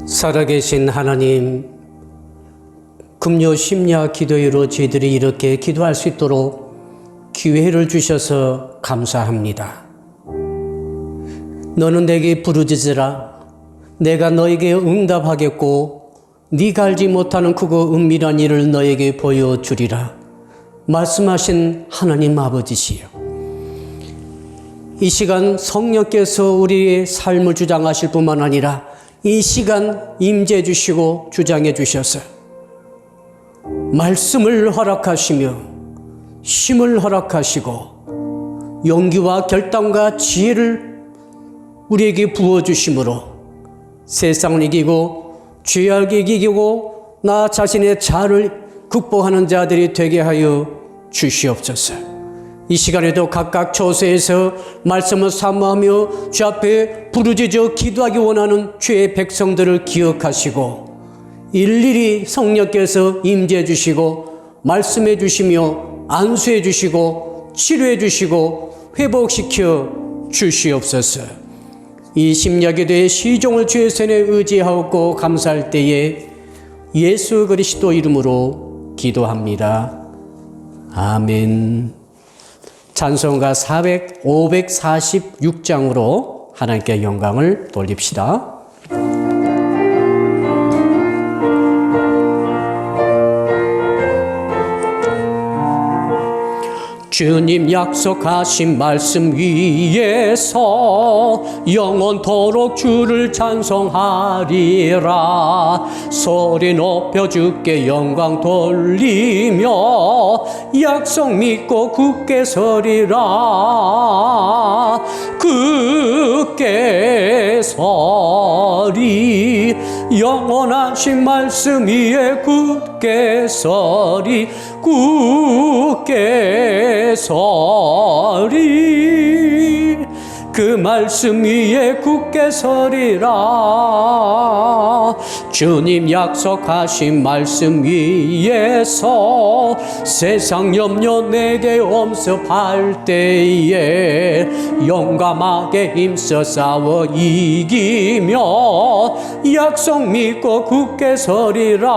살아계신 하나님, 금요 심야 기도회로 저희들이 이렇게 기도할 수 있도록 기회를 주셔서 감사합니다. 너는 내게 부르짖으라. 내가 너에게 응답하겠고 네가 알지 못하는 크고 은밀한 일을 너에게 보여주리라. 말씀하신 하나님 아버지시여, 이 시간 성령께서 우리의 삶을 주장하실 뿐만 아니라 이 시간 임재해 주시고 주장해 주셔서 말씀을 허락하시며 힘을 허락하시고 용기와 결단과 지혜를 우리에게 부어주심으로 세상을 이기고 죄악을 이기고 나 자신의 자아를 극복하는 자들이 되게 하여 주시옵소서. 이 시간에도 각각 처소에서 말씀을 사모하며 주 앞에 부르짖어 기도하기 원하는 주의 백성들을 기억하시고 일일이 성령께서 임재해 주시고 말씀해 주시며 안수해 주시고 치료해 주시고 회복시켜 주시옵소서. 이 심야기도의 시종을 주의 손에 의지하옵고 감사할 때에 예수 그리스도 이름으로 기도합니다. 아멘. 찬송가 546장으로 하나님께 영광을 돌립시다. 주님 약속하신 말씀 위에서 영원토록 주를 찬송하리라. 소리 높여 주께 영광 돌리며 약속 믿고 굳게 서리라. 굳게 서리. 영원하신 말씀 위에 굳게 서리. 굳게 서리. 그 말씀 위에 굳게 서리라. 주님 약속하신 말씀 위에서 세상 염려 내게 엄습할 때에 용감하게 힘써 싸워 이기며 약속 믿고 굳게 서리라.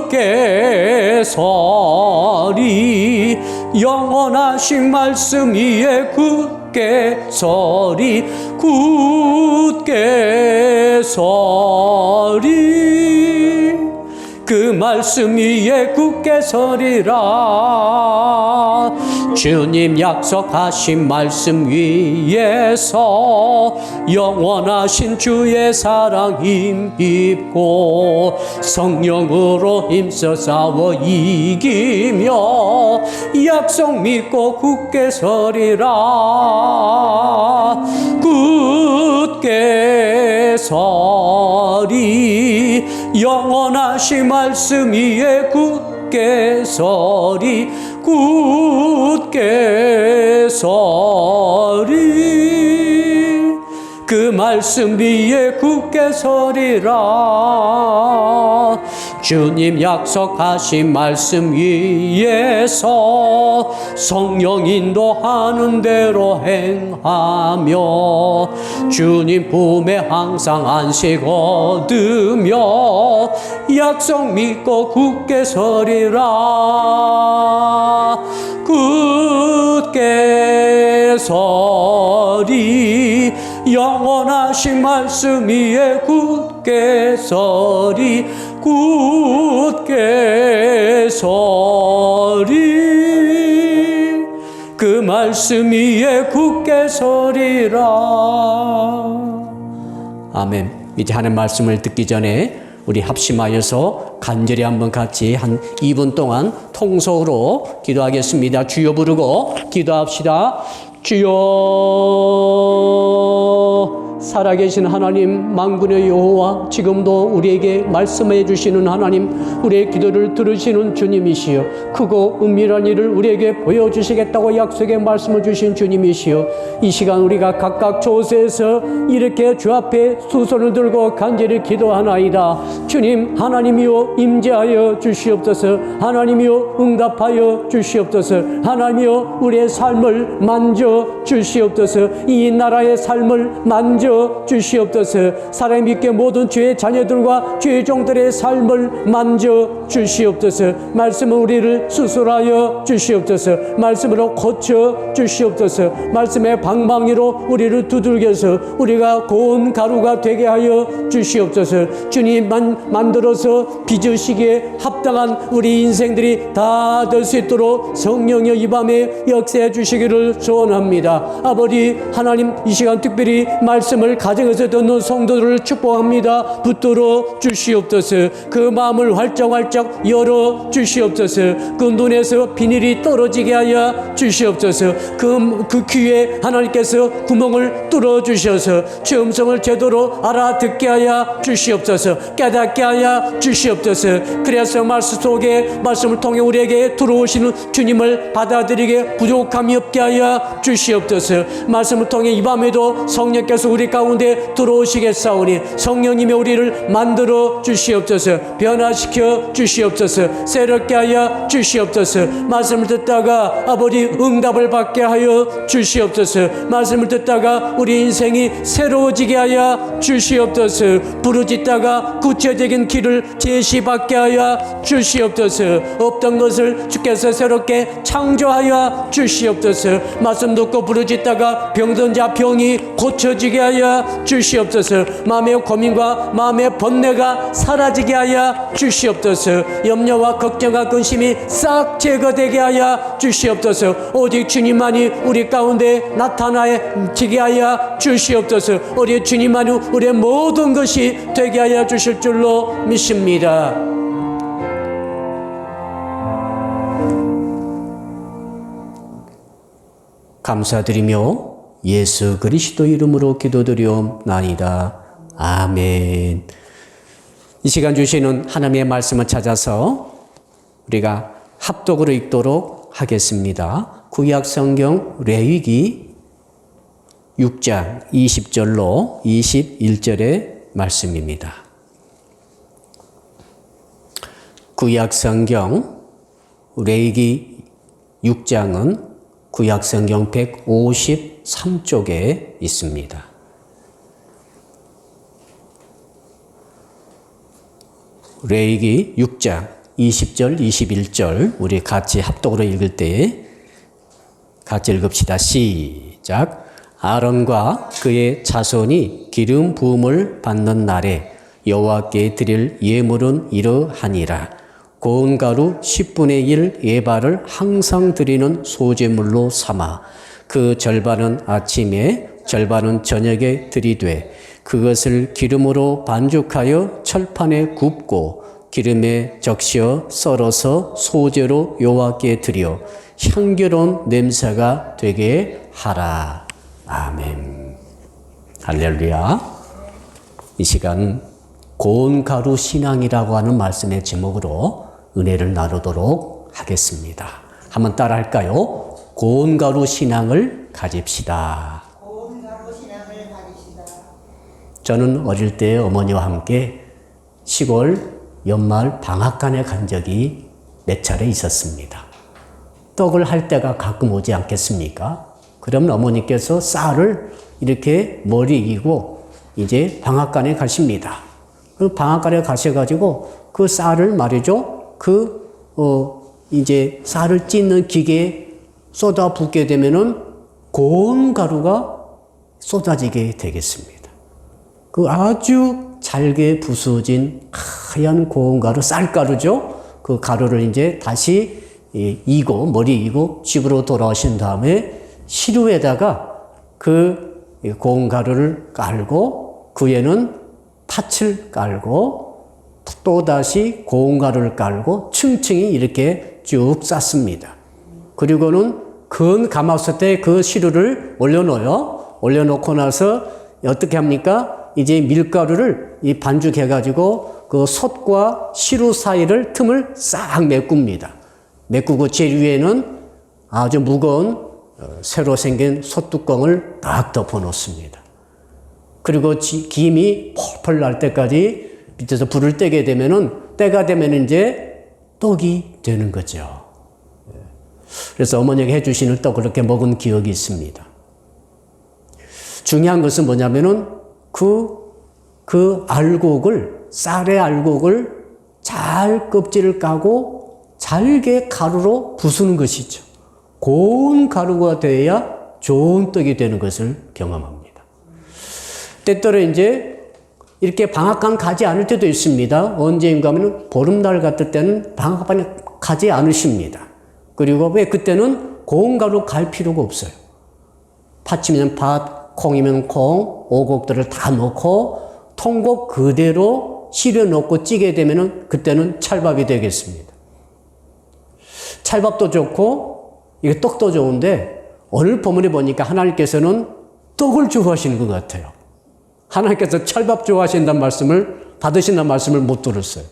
굳게 서리. 영원하신 말씀 위에 굳게 서리. 굳게 서리. 그 말씀 위에 굳게 서리라. 주님 약속하신 말씀 위에서 영원하신 주의 사랑 힘입고 성령으로 힘써 싸워 이기며 약속 믿고 굳게 서리라. 굳게 서리. 영원하신 말씀 위에 굳게 서리. 굳게 서리. 그 말씀 위에 굳게 서리라. 주님 약속하신 말씀 위에서 성령 인도하는 대로 행하며 주님 품에 항상 안식 얻으며 약속 믿고 굳게 서리라. 굳게 서리. 영원하신 말씀 위에 굳게 서리. 굳게 서리. 그 말씀 위에 굳게 서리라. 아멘. 이제 하는 말씀을 듣기 전에 우리 합심하여서 간절히 한번 같이 한 2분 동안 통속으로 기도하겠습니다. 주여 부르고 기도합시다. 주여. 살아계신 하나님, 만군의 여호와, 지금도 우리에게 말씀해 주시는 하나님, 우리의 기도를 들으시는 주님이시여, 크고 은밀한 일을 우리에게 보여주시겠다고 약속의 말씀을 주신 주님이시여, 이 시간 우리가 각각 조세에서 이렇게 주 앞에 두 손을 들고 간절히 기도하나이다. 주님, 하나님이여 임재하여 주시옵소서. 하나님이여 응답하여 주시옵소서. 하나님이여 우리의 삶을 만져 주시옵소서. 이 나라의 삶을 만져 만져 주시옵소서. 사람 믿게 모든 주의 자녀들과 주의 종들의 삶을 만져 주시옵소서. 말씀은 우리를 수술하여 주시옵소서. 말씀으로 고쳐 주시옵소서. 말씀의 방망이로 우리를 두들겨서 우리가 고운 가루가 되게 하여 주시옵소서. 주님만 만들어서 빚으시기에 합당한 우리 인생들이 다 될 수 있도록 성령여 이 밤에 역사해 주시기를 소원합니다. 아버지 하나님, 이 시간 특별히 말씀을 가정에서 듣는 성도들을 축복합니다. 붙들어 주시옵소서. 그 마음을 활짝활짝 열어 주시옵소서. 그 눈에서 비닐이 떨어지게 하여 주시옵소서. 그 귀에 하나님께서 구멍을 뚫어 주셔서 주 음성을 제대로 알아듣게 하여 주시옵소서. 깨닫게 하여 주시옵소서. 그래서 말씀 속에 말씀을 통해 우리에게 들어오시는 주님을 받아들이게 부족함이 없게 하여 주시옵소서. 말씀을 통해 이 밤에도 성령께서 우리 가운데 들어오시겠사오니 성령님이 우리를 만들어 주시옵소서. 변화시켜 주시옵소서. 새롭게 하여 주시옵소서. 말씀을 듣다가 아버지 응답을 받게 하여 주시옵소서. 말씀을 듣다가 우리 인생이 새로워지게 하여 주시옵소서. 부르짖다가 구체적인 길을 제시받게 하여 주시옵소서. 없던 것을 주께서 새롭게 창조하여 주시옵소서. 말씀 듣고 부르짖다가 병든 자 병이 고쳐지게 하여 주시옵소서. 마음의 고민과 마음의 번뇌가 사라지게 하여 주시옵소서. 염려와 걱정과 근심이 싹 제거되게 하여 주시옵소서. 오직 주님만이 우리 가운데 나타나지게 하여 주시옵소서. 우리 주님만이 우리의 모든 것이 되게 하여 주실 줄로 믿습니다. 감사드리며 예수 그리스도 이름으로 기도드리옵나이다. 아멘. 이 시간 주시는 하나님의 말씀을 찾아서 우리가 합독으로 읽도록 하겠습니다. 구약 성경 레위기 6장 20절로 21절의 말씀입니다. 구약 성경 레위기 6장은 구약 성경 153쪽에 있습니다. 레위기 6장 20절, 21절 우리 같이 합독으로 읽을 때 같이 읽읍시다. 시작. 아론과 그의 자손이 기름 부음을 받는 날에 여호와께 드릴 예물은 이러하니라. 고운 가루 10분의 1 에바를 항상 드리는 소제물로 삼아 그 절반은 아침에 절반은 저녁에 드리되 그것을 기름으로 반죽하여 철판에 굽고 기름에 적셔 썰어서 소제로 여호와께 드려 향기로운 냄새가 되게 하라. 아멘. 할렐루야. 이 시간 고운 가루 신앙이라고 하는 말씀의 제목으로 은혜를 나누도록 하겠습니다. 한번 따라 할까요? 고운 가루 신앙을 가집시다. 고운 가루 신앙을 가집시다. 저는 어릴 때 어머니와 함께 시골 연말 방앗간에 간 적이 몇 차례 있었습니다. 떡을 할 때가 가끔 오지 않겠습니까? 그러면 어머니께서 쌀을 이렇게 머리 이고 이제 방앗간에 가십니다. 그 방앗간에 가셔가지고 그 쌀을 말이죠. 이제 쌀을 찢는 기계에 쏟아 붓게 되면은 고운 가루가 쏟아지게 되겠습니다. 그 아주 잘게 부서진 하얀 고운 가루, 쌀가루죠. 그 가루를 이제 다시 이고, 머리 이고 집으로 돌아오신 다음에 시루에다가 그 고운 가루를 깔고 그 위에는 팥을 깔고 또다시 고운 가루를 깔고 층층이 이렇게 쭉 쌓습니다. 그리고는 큰 가마솥에 그 시루를 올려놓아요. 올려놓고 나서 어떻게 합니까? 이제 밀가루를 반죽해가지고 그 솥과 시루 사이를 틈을 싹 메꿉니다. 메꾸고 제일 위에는 아주 무거운 새로 생긴 솥뚜껑을 딱 덮어 놓습니다. 그리고 김이 펄펄 날 때까지 밑에서 불을 떼게 되면은, 때가 되면 이제 떡이 되는 거죠. 그래서 어머니가 해주시는 떡 그렇게 먹은 기억이 있습니다. 중요한 것은 뭐냐면은 그 알곡을, 쌀의 알곡을 잘 껍질을 까고 잘게 가루로 부수는 것이죠. 고운 가루가 되어야 좋은 떡이 되는 것을 경험합니다. 때때로 이제 이렇게 방앗간 가지 않을 때도 있습니다. 언제인가 하면 보름날 같을 때는 방앗간에 가지 않으십니다. 그리고 왜 그때는 고운 가루 갈 필요가 없어요. 팥이면 팥, 콩이면 콩, 오곡들을 다 넣고 통곡 그대로 시려 넣고 찌게 되면은 그때는 찰밥이 되겠습니다. 찰밥도 좋고 이게 떡도 좋은데 오늘 본문에 보니까 하나님께서는 떡을 좋아하시는 것 같아요. 하나님께서 찰밥 좋아하신다는 말씀을 받으신다는 말씀을 못 들었어요.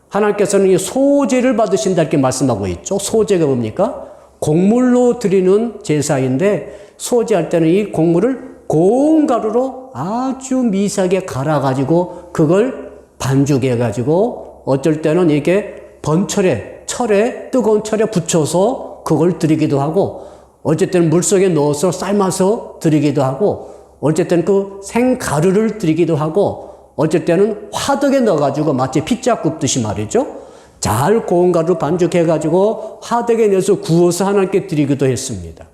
하나님께서는 이 소제를 받으신다 이렇게 말씀하고 있죠. 소제가 뭡니까? 곡물로 드리는 제사인데 소제할 때는 이 곡물을 고운 가루로 아주 미세하게 갈아가지고 그걸 반죽해가지고 어쩔 때는 이렇게 철에 뜨거운 철에 붙여서 그걸 드리기도 하고 어쨌든 물속에 넣어서 삶아서 드리기도 하고 어쨌든 그 생가루를 드리기도 하고 어쩔 때는 화덕에 넣어가지고 마치 피자 굽듯이 말이죠. 잘 고운 가루 반죽해가지고 화덕에 넣어서 구워서 하나님께 드리기도 했습니다.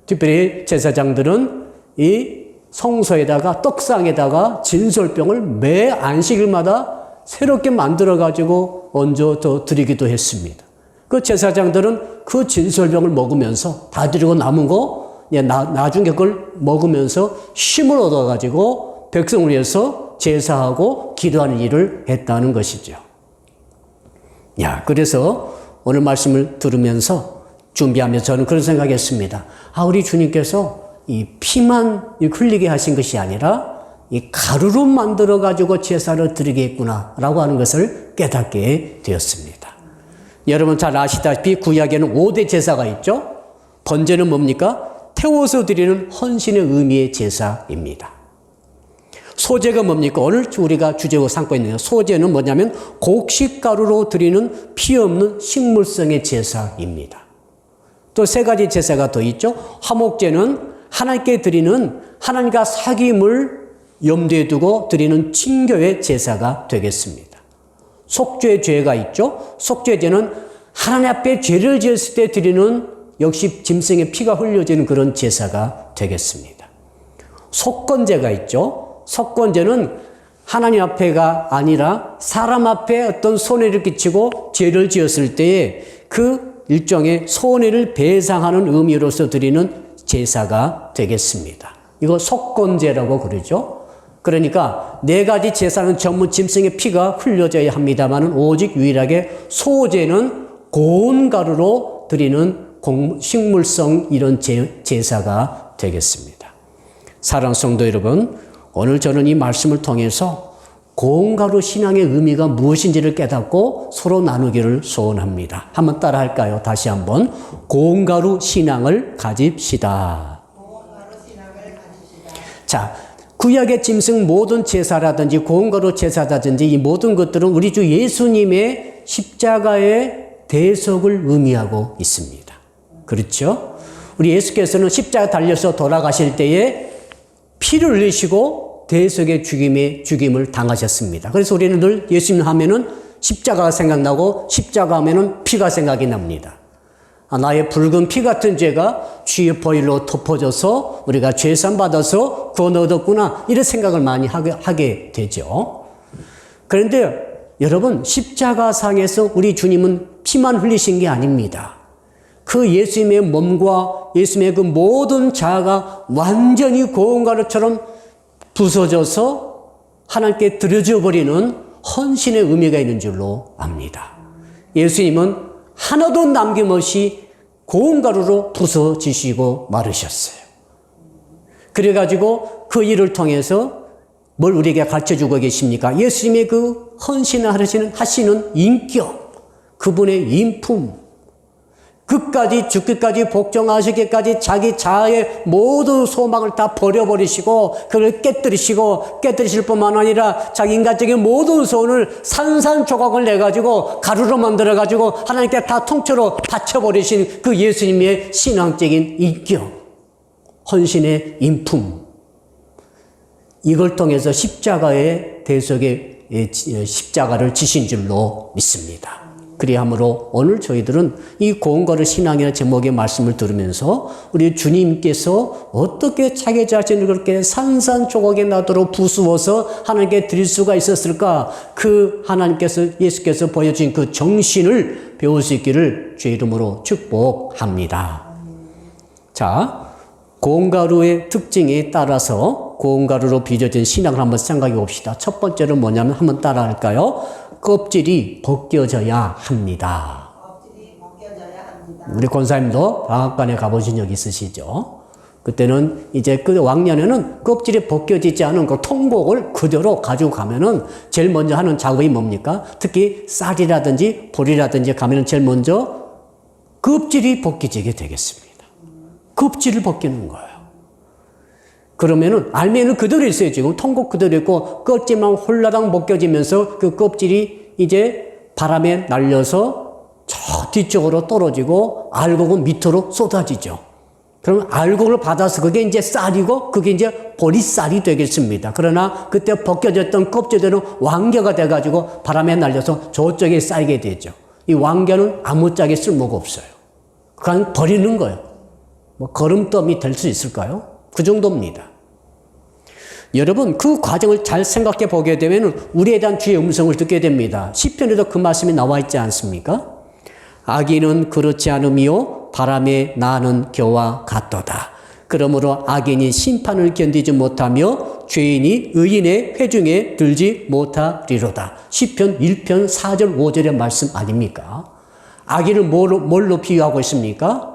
특별히 제사장들은 이 성소에다가 떡상에다가 진설병을 매 안식일마다 새롭게 만들어가지고 얹어 드리기도 했습니다. 그 제사장들은 그 진설병을 먹으면서 다 드리고 남은 거 나중에 그걸 먹으면서 힘을 얻어가지고 백성을 위해서 제사하고 기도하는 일을 했다는 것이죠. 그래서 오늘 말씀을 들으면서 준비하면서 저는 그런 생각했습니다. 우리 주님께서 이 피만 흘리게 하신 것이 아니라 이 가루로 만들어가지고 제사를 드리겠구나 라고 하는 것을 깨닫게 되었습니다. 여러분 잘 아시다시피 구약에는 5대 제사가 있죠. 번제는 뭡니까? 태워서 드리는 헌신의 의미의 제사입니다. 소제가 뭡니까? 오늘 우리가 주제로 삼고 있는 소제는 뭐냐면 곡식가루로 드리는 피 없는 식물성의 제사입니다. 또 3가지 제사가 더 있죠. 화목제는 하나님께 드리는 하나님과 사귐을 염두에 두고 드리는 친교의 제사가 되겠습니다. 속죄제가 있죠. 속죄제는 하나님 앞에 죄를 지었을 때 드리는 역시 짐승의 피가 흘려지는 그런 제사가 되겠습니다. 속건제가 있죠. 속건제는 하나님 앞에가 아니라 사람 앞에 어떤 손해를 끼치고 죄를 지었을 때에 그 일종의 손해를 배상하는 의미로서 드리는 제사가 되겠습니다. 이거 속건제라고 그러죠. 그러니까 4가지 제사는 전부 짐승의 피가 흘려져야 합니다만 오직 유일하게 소제는 고운 가루로 드리는 식물성 이런 제사가 되겠습니다. 사랑하는 성도 여러분, 오늘 저는 이 말씀을 통해서 고운 가루 신앙의 의미가 무엇인지를 깨닫고 서로 나누기를 소원합니다. 한번 따라 할까요? 다시 한번. 고운 가루 신앙을 가집시다. 자, 구약의 짐승 모든 제사라든지 고운 가루 제사라든지 이 모든 것들은 우리 주 예수님의 십자가의 대속을 의미하고 있습니다. 그렇죠? 우리 예수께서는 십자가 달려서 돌아가실 때에 피를 흘리시고 대속의 죽임을 당하셨습니다. 그래서 우리는 늘 예수님 하면은 십자가가 생각나고 십자가 하면은 피가 생각이 납니다. 나의 붉은 피 같은 죄가 주의 보혈로 덮어져서 우리가 죄산 받아서 구원 얻었구나 이런 생각을 많이 하게 되죠. 그런데 여러분 십자가상에서 우리 주님은 피만 흘리신 게 아닙니다. 그 예수님의 몸과 예수님의 그 모든 자아가 완전히 고운 가루처럼 부서져서 하나님께 드려져 버리는 헌신의 의미가 있는 줄로 압니다. 예수님은 하나도 남김없이 고운 가루로 부서지시고 마르셨어요. 그래가지고 그 일을 통해서 뭘 우리에게 가르쳐주고 계십니까? 예수님의 그 헌신을 하시는 인격, 그분의 인품, 끝까지 죽기까지 복종하시기까지 자기 자아의 모든 소망을 다 버려버리시고 그걸 깨뜨리실 뿐만 아니라 자기 인간적인 모든 소원을 산산조각을 내가지고 가루로 만들어가지고 하나님께 다 통째로 바쳐버리신 그 예수님의 신앙적인 인격, 헌신의 인품. 이걸 통해서 십자가의 대속의 십자가를 지신 줄로 믿습니다. 그리하므로 오늘 저희들은 이 고운가루 신앙이라는 제목의 말씀을 들으면서 우리 주님께서 어떻게 자기 자신을 그렇게 산산조각에 나도록 부수어서 하나님께 드릴 수가 있었을까? 그 하나님께서 예수께서 보여준 그 정신을 배울 수 있기를 주의 이름으로 축복합니다. 자, 고운가루의 특징에 따라서 고운가루로 빚어진 신앙을 한번 생각해 봅시다. 첫 번째는 뭐냐면 한번 따라할까요? 껍질이 벗겨져야 합니다. 껍질이 벗겨져야 합니다. 우리 권사님도 방앗간에 가보신 적 있으시죠? 그때는 이제 그 왕년에는 껍질이 벗겨지지 않은 그 통곡을 그대로 가지고 가면은 제일 먼저 하는 작업이 뭡니까? 특히 쌀이라든지 보리라든지 가면은 제일 먼저 껍질이 벗겨지게 되겠습니다. 껍질을 벗기는 거예요. 그러면은 알맹이는 그대로 있어요. 지금 통곡 그대로 있고 껍질만 홀라당 벗겨지면서 그 껍질이 이제 바람에 날려서 저 뒤쪽으로 떨어지고 알곡은 밑으로 쏟아지죠. 그럼 알곡을 받아서 그게 이제 쌀이고 그게 이제 보리쌀이 되겠습니다. 그러나 그때 벗겨졌던 껍질들은 왕겨가 돼가지고 바람에 날려서 저쪽에 쌓이게 되죠. 이 왕겨는 아무짝에 쓸모가 없어요. 그냥 버리는 거예요. 뭐 거름더미 될 수 있을까요? 그 정도입니다. 여러분 그 과정을 잘 생각해 보게 되면 우리에 대한 주의 음성을 듣게 됩니다. 시편에도 그 말씀이 나와 있지 않습니까? 악인은 그렇지 않으며 바람에 나는 겨와 같도다. 그러므로 악인이 심판을 견디지 못하며 죄인이 의인의 회중에 들지 못하리로다. 시편 1편 4절 5절의 말씀 아닙니까? 악인을 뭘로 비유하고 있습니까?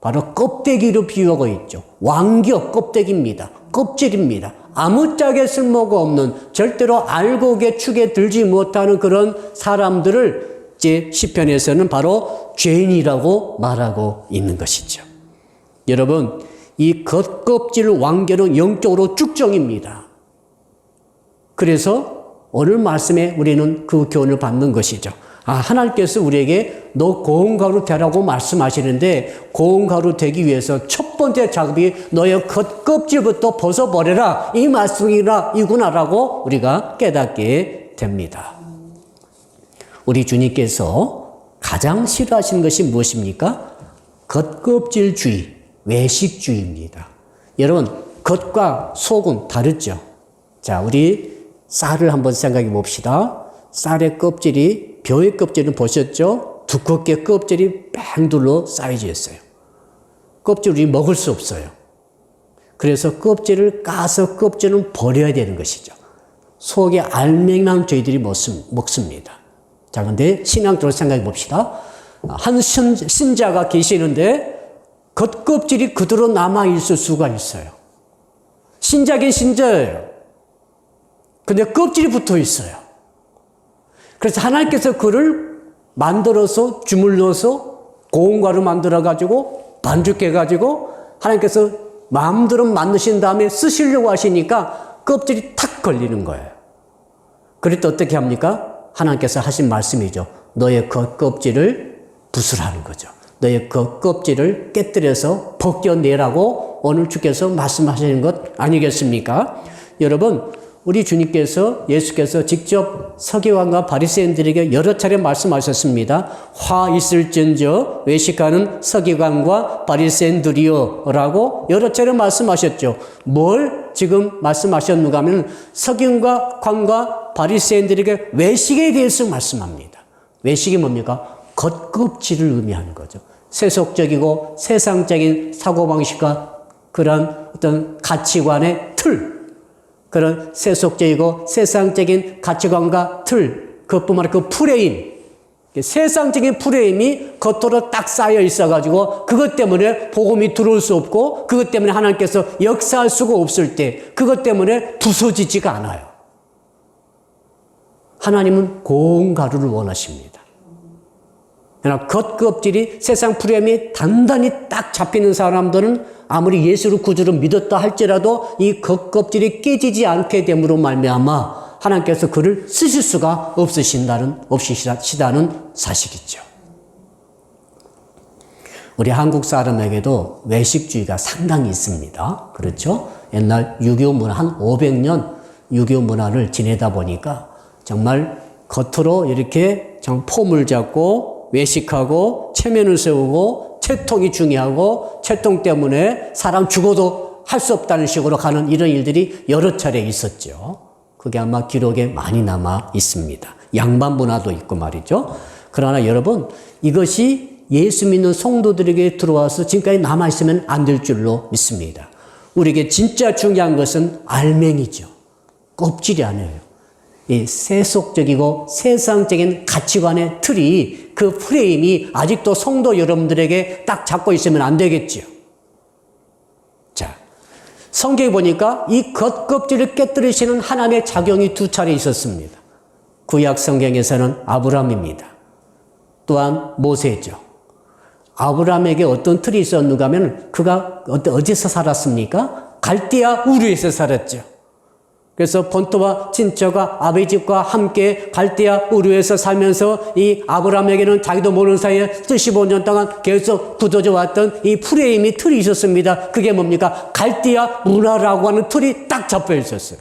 바로 껍데기로 비유하고 있죠. 왕겨 껍데기입니다. 껍질입니다. 아무짝에 쓸모가 없는 절대로 알곡의 축에 들지 못하는 그런 사람들을 이제 시편에서는 바로 죄인이라고 말하고 있는 것이죠. 여러분 이 겉껍질 왕겨는 영적으로 쭉정입니다. 그래서 오늘 말씀에 우리는 그 교훈을 받는 것이죠. 하나님께서 우리에게 너 고운가루 되라고 말씀하시는데 고운가루 되기 위해서 첫 번째 작업이 너의 겉껍질부터 벗어버려라 이 말씀이구나라고 우리가 깨닫게 됩니다. 우리 주님께서 가장 싫어하시는 것이 무엇입니까? 겉껍질주의, 외식주의입니다. 여러분 겉과 속은 다르죠. 자, 우리 쌀을 한번 생각해 봅시다. 쌀의 껍질이 벼의 껍질은 보셨죠? 두껍게 껍질이 뺑 둘러 쌓여져 있어요. 껍질을 우리 먹을 수 없어요. 그래서 껍질을 까서 껍질은 버려야 되는 것이죠. 속에 알맹이만 저희들이 먹습니다. 자, 근데 신앙적으로 생각해 봅시다. 한 신자가 계시는데 겉껍질이 그대로 남아있을 수가 있어요. 신자긴 신자예요. 근데 껍질이 붙어 있어요. 그래서 하나님께서 그를 만들어서 주물러서 고운가루 만들어가지고 반죽해가지고 하나님께서 마음대로 만드신 다음에 쓰시려고 하시니까 껍질이 탁 걸리는 거예요. 그럴 때 어떻게 합니까? 하나님께서 하신 말씀이죠. 너의 겉껍질을 부수라는 거죠. 너의 겉껍질을 깨뜨려서 벗겨내라고 오늘 주께서 말씀하시는 것 아니겠습니까? 여러분 우리 주님께서 예수께서 직접 서기관과 바리새인들에게 여러 차례 말씀하셨습니다. 화 있을진저 외식하는 서기관과 바리새인들이여 라고 여러 차례 말씀하셨죠. 뭘 지금 말씀하셨는가 하면 서기관과 바리새인들에게 외식에 대해서 말씀합니다. 외식이 뭡니까? 겉껍질을 의미하는 거죠. 세속적이고 세상적인 사고방식과 그런 어떤 가치관의 틀, 그런 세속적이고 세상적인 가치관과 틀, 그것뿐만 아니라 그 프레임, 세상적인 프레임이 겉으로 딱 쌓여 있어가지고 그것 때문에 복음이 들어올 수 없고 그것 때문에 하나님께서 역사할 수가 없을 때 그것 때문에 부서지지가 않아요. 하나님은 고운 가루를 원하십니다. 그러나 겉껍질이 세상 프레임이 단단히 딱 잡히는 사람들은 아무리 예수를 구주로 믿었다 할지라도 이 겉껍질이 깨지지 않게 됨으로 말미암아 하나님께서 그를 쓰실 수가 없으시다는 사실이죠. 우리 한국 사람에게도 외식주의가 상당히 있습니다. 그렇죠? 옛날 6.25 문화, 한 500년 6.25 문화를 지내다 보니까 정말 겉으로 이렇게 정 폼을 잡고 외식하고 체면을 세우고 채통이 중요하고 채통 때문에 사람 죽어도 할 수 없다는 식으로 가는 이런 일들이 여러 차례 있었죠. 그게 아마 기록에 많이 남아 있습니다. 양반 문화도 있고 말이죠. 그러나 여러분, 이것이 예수 믿는 성도들에게 들어와서 지금까지 남아있으면 안 될 줄로 믿습니다. 우리에게 진짜 중요한 것은 알맹이죠. 껍질이 아니에요. 이 세속적이고 세상적인 가치관의 틀이, 그 프레임이 아직도 성도 여러분들에게 딱 잡고 있으면 안 되겠죠. 자, 성경에 보니까 이 겉껍질을 깨뜨리시는 하나님의 작용이 두 차례 있었습니다. 구약 성경에서는 아브라함입니다. 또한 모세죠. 아브라함에게 어떤 틀이 있었는가 하면 그가 어디서 살았습니까? 갈대아 우르에서 살았죠. 그래서 본토와 친척과 아버지 집과 함께 갈대아 우르에서 살면서 이 아브라함에게는 자기도 모르는 사이에 75년 동안 계속 굳어져 왔던 이 프레임이 틀이 있었습니다. 그게 뭡니까? 갈대아 문화라고 하는 틀이 딱 잡혀 있었어요.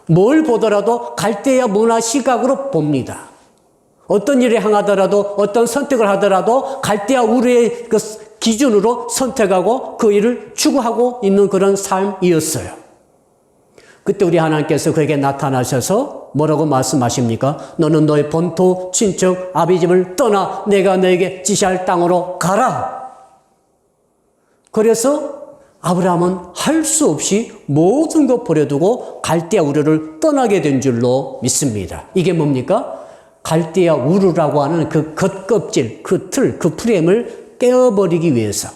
뭘 보더라도 갈대아 문화 시각으로 봅니다. 어떤 일을 향하더라도 어떤 선택을 하더라도 갈대아 우르의 그 기준으로 선택하고 그 일을 추구하고 있는 그런 삶이었어요. 그때 우리 하나님께서 그에게 나타나셔서 뭐라고 말씀하십니까? 너는 너의 본토, 친척, 아비 집을 떠나 내가 너에게 지시할 땅으로 가라. 그래서 아브라함은 할 수 없이 모든 것 버려두고 갈대아 우르를 떠나게 된 줄로 믿습니다. 이게 뭡니까? 갈대아 우르라고 하는 그 겉껍질, 그 틀, 그 프레임을 떼어버리기 위해서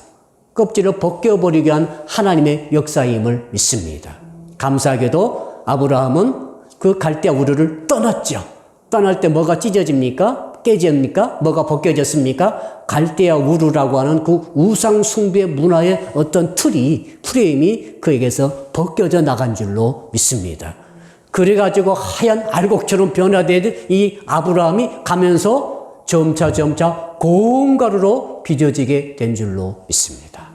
껍질을 벗겨버리기 위한 하나님의 역사임을 믿습니다. 감사하게도 아브라함은 그 갈대아 우르를 떠났죠. 떠날 때 뭐가 찢어집니까? 깨집니까? 뭐가 벗겨졌습니까? 갈대아 우르라고 하는 그 우상 숭배 문화의 어떤 틀이, 프레임이 그에게서 벗겨져 나간 줄로 믿습니다. 그래가지고 하얀 알곡처럼 변화된 이 아브라함이 가면서 점차 고운 가루로 빚어지게 된 줄로 믿습니다.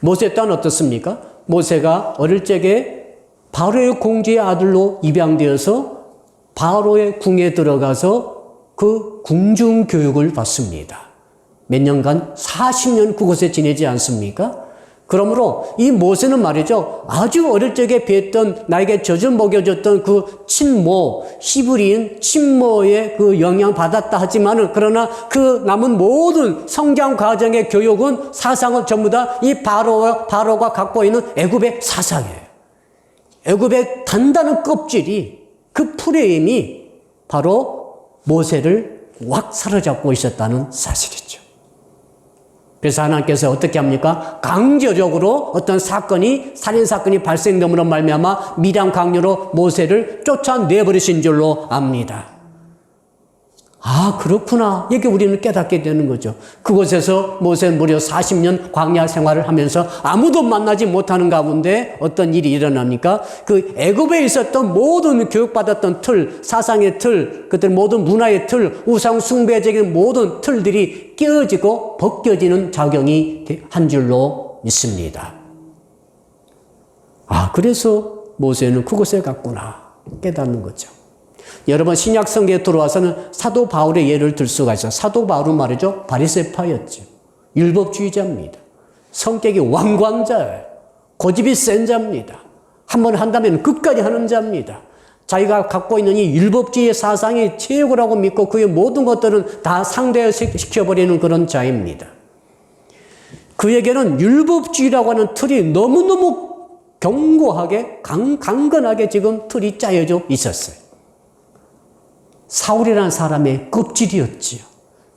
모세 또한 어떻습니까? 모세가 어릴 적에 바로의 공주의 아들로 입양되어서 바로의 궁에 들어가서 그 궁중 교육을 받습니다. 몇 년간 40년 그곳에 지내지 않습니까? 그러므로 이 모세는 말이죠. 아주 어릴 적에 뵀던 나에게 젖을 먹여줬던 그 친모, 히브리인 친모의 그 영향 받았다 하지만은 그러나 그 남은 모든 성장 과정의 교육은 사상은 전부 다 이 바로가 갖고 있는 애굽의 사상이에요. 애굽의 단단한 껍질이 그 프레임이 바로 모세를 확 사로잡고 있었다는 사실이죠. 그래서 하나님께서 어떻게 합니까? 강제적으로 어떤 살인사건이 발생됨으로 말미암아 미량 강요로 모세를 쫓아내버리신 줄로 압니다. 아, 그렇구나. 이렇게 우리는 깨닫게 되는 거죠. 그곳에서 모세는 무려 40년 광야 생활을 하면서 아무도 만나지 못하는 가운데 어떤 일이 일어납니까? 그 애굽에 있었던 모든 교육받았던 틀, 사상의 틀, 그들 모든 문화의 틀, 우상 숭배적인 모든 틀들이 깨어지고 벗겨지는 작용이 한 줄로 믿습니다. 아, 그래서 모세는 그곳에 갔구나 깨닫는 거죠. 여러분 신약 성경에 들어와서는 사도 바울의 예를 들 수가 있어요. 사도 바울은 말이죠. 바리새파였죠. 율법주의자입니다. 성격이 완광자예요. 고집이 센 자입니다. 한번 한다면 끝까지 하는 자입니다. 자기가 갖고 있는 이 율법주의의 사상이 최고라고 믿고 그의 모든 것들은 다 상대시켜버리는 그런 자입니다. 그에게는 율법주의라고 하는 틀이 너무너무 견고하게 강건하게 지금 틀이 짜여져 있었어요. 사울이라는 사람의 껍질이었지요.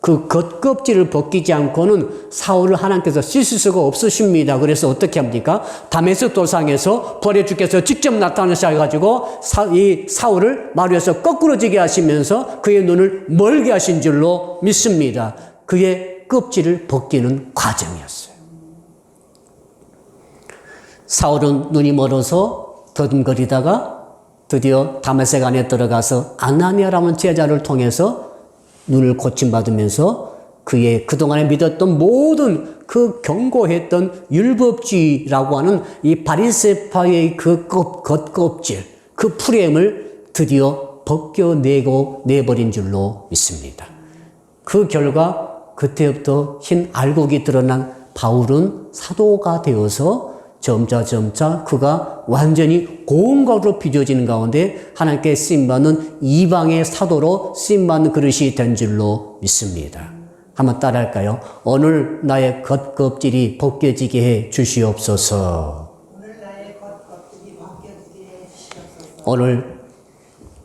그 겉껍질을 벗기지 않고는 사울을 하나님께서 쓰실 수가 없으십니다. 그래서 어떻게 합니까? 다메섹 도상에서 부활의 주께서 직접 나타나셔가지고 이 사울을 마루에서 거꾸러지게 하시면서 그의 눈을 멀게 하신 줄로 믿습니다. 그의 껍질을 벗기는 과정이었어요. 사울은 눈이 멀어서 더듬거리다가 드디어 다메섹 안에 들어가서 아나니아라는 제자를 통해서 눈을 고침받으면서 그의 그동안에 믿었던 모든 그 경고했던 율법주의라고 하는 이 바리새파의 그 겉껍질, 그 프레임을 드디어 벗겨내버린 줄로 믿습니다. 그 결과 그때부터 흰 알곡이 드러난 바울은 사도가 되어서 점차 그가 완전히 고음가루로 빚어지는 가운데 하나님께 쓰임받는 이방의 사도로 쓰임받는 그릇이 된 줄로 믿습니다. 한번 따라할까요? 오늘 나의 겉껍질이 벗겨지게 해 주시옵소서. 오늘 나의 겉껍질이 벗겨지게 해 주시옵소서. 오늘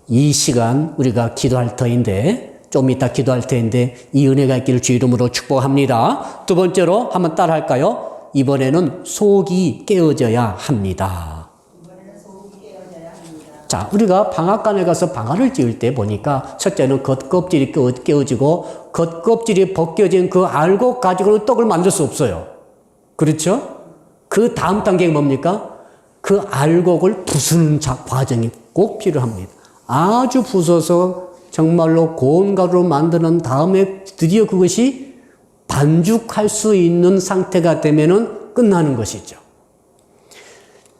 이 시간 우리가 기도할 터인데, 좀 이따 기도할 터인데 이 은혜가 있기를 주 이름으로 축복합니다. 두 번째로 한번 따라할까요? 이번에는 속이 깨어져야 합니다. 이번에는 속이 깨어져야 합니다. 자, 우리가 방앗간에 가서 방아를 찧을 때 보니까 첫째는 겉껍질이 깨어지고 겉껍질이 벗겨진 그 알곡 가지고는 떡을 만들 수 없어요. 그렇죠? 그 다음 단계가 뭡니까? 그 알곡을 부수는 과정이 꼭 필요합니다. 아주 부숴서 정말로 고운 가루로 만드는 다음에 드디어 그것이 반죽할 수 있는 상태가 되면은 끝나는 것이죠.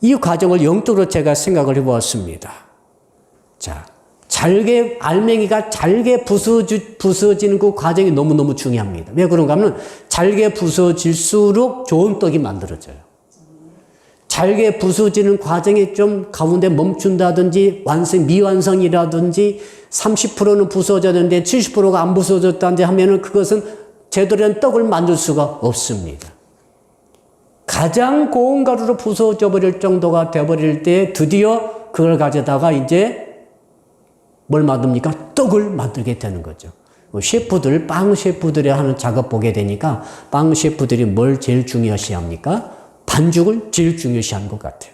이 과정을 영적으로 제가 생각을 해보았습니다. 자, 알맹이가 잘게 부서지는 그 과정이 너무너무 중요합니다. 왜 그런가 하면 잘게 부서질수록 좋은 떡이 만들어져요. 잘게 부서지는 과정이 좀 가운데 멈춘다든지 미완성이라든지 30%는 부서졌는데 70%가 안 부서졌다든지 하면은 그것은 제대로 된 떡을 만들 수가 없습니다. 가장 고운 가루로 부서져 버릴 정도가 되어버릴 때 드디어 그걸 가져다가 이제 뭘 만듭니까? 떡을 만들게 되는 거죠. 셰프들, 빵 셰프들이 하는 작업 보게 되니까 빵 셰프들이 뭘 제일 중요시 합니까? 반죽을 제일 중요시 하는 것 같아요.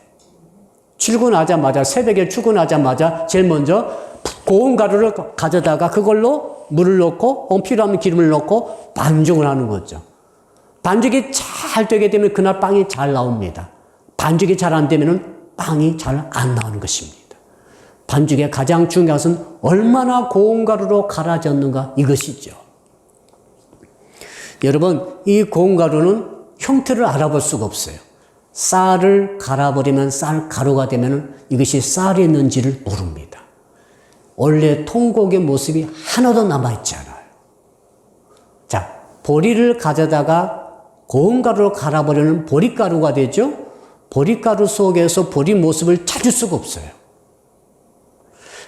새벽에 출근하자마자 제일 먼저 고운 가루를 가져다가 그걸로 물을 넣고 필요하면 기름을 넣고 반죽을 하는 거죠. 반죽이 잘 되게 되면 그날 빵이 잘 나옵니다. 반죽이 잘 안 되면 빵이 잘 안 나오는 것입니다. 반죽의 가장 중요한 것은 얼마나 고운 가루로 갈아졌는가 이것이죠. 여러분, 이 고운 가루는 형태를 알아볼 수가 없어요. 쌀을 갈아버리면 쌀 가루가 되면 이것이 쌀이었는지를 모릅니다. 원래 통곡의 모습이 하나도 남아있지 않아요. 자, 보리를 가져다가 고운 가루로 갈아버리는 보리가루가 되죠. 보리가루 속에서 보리 모습을 찾을 수가 없어요.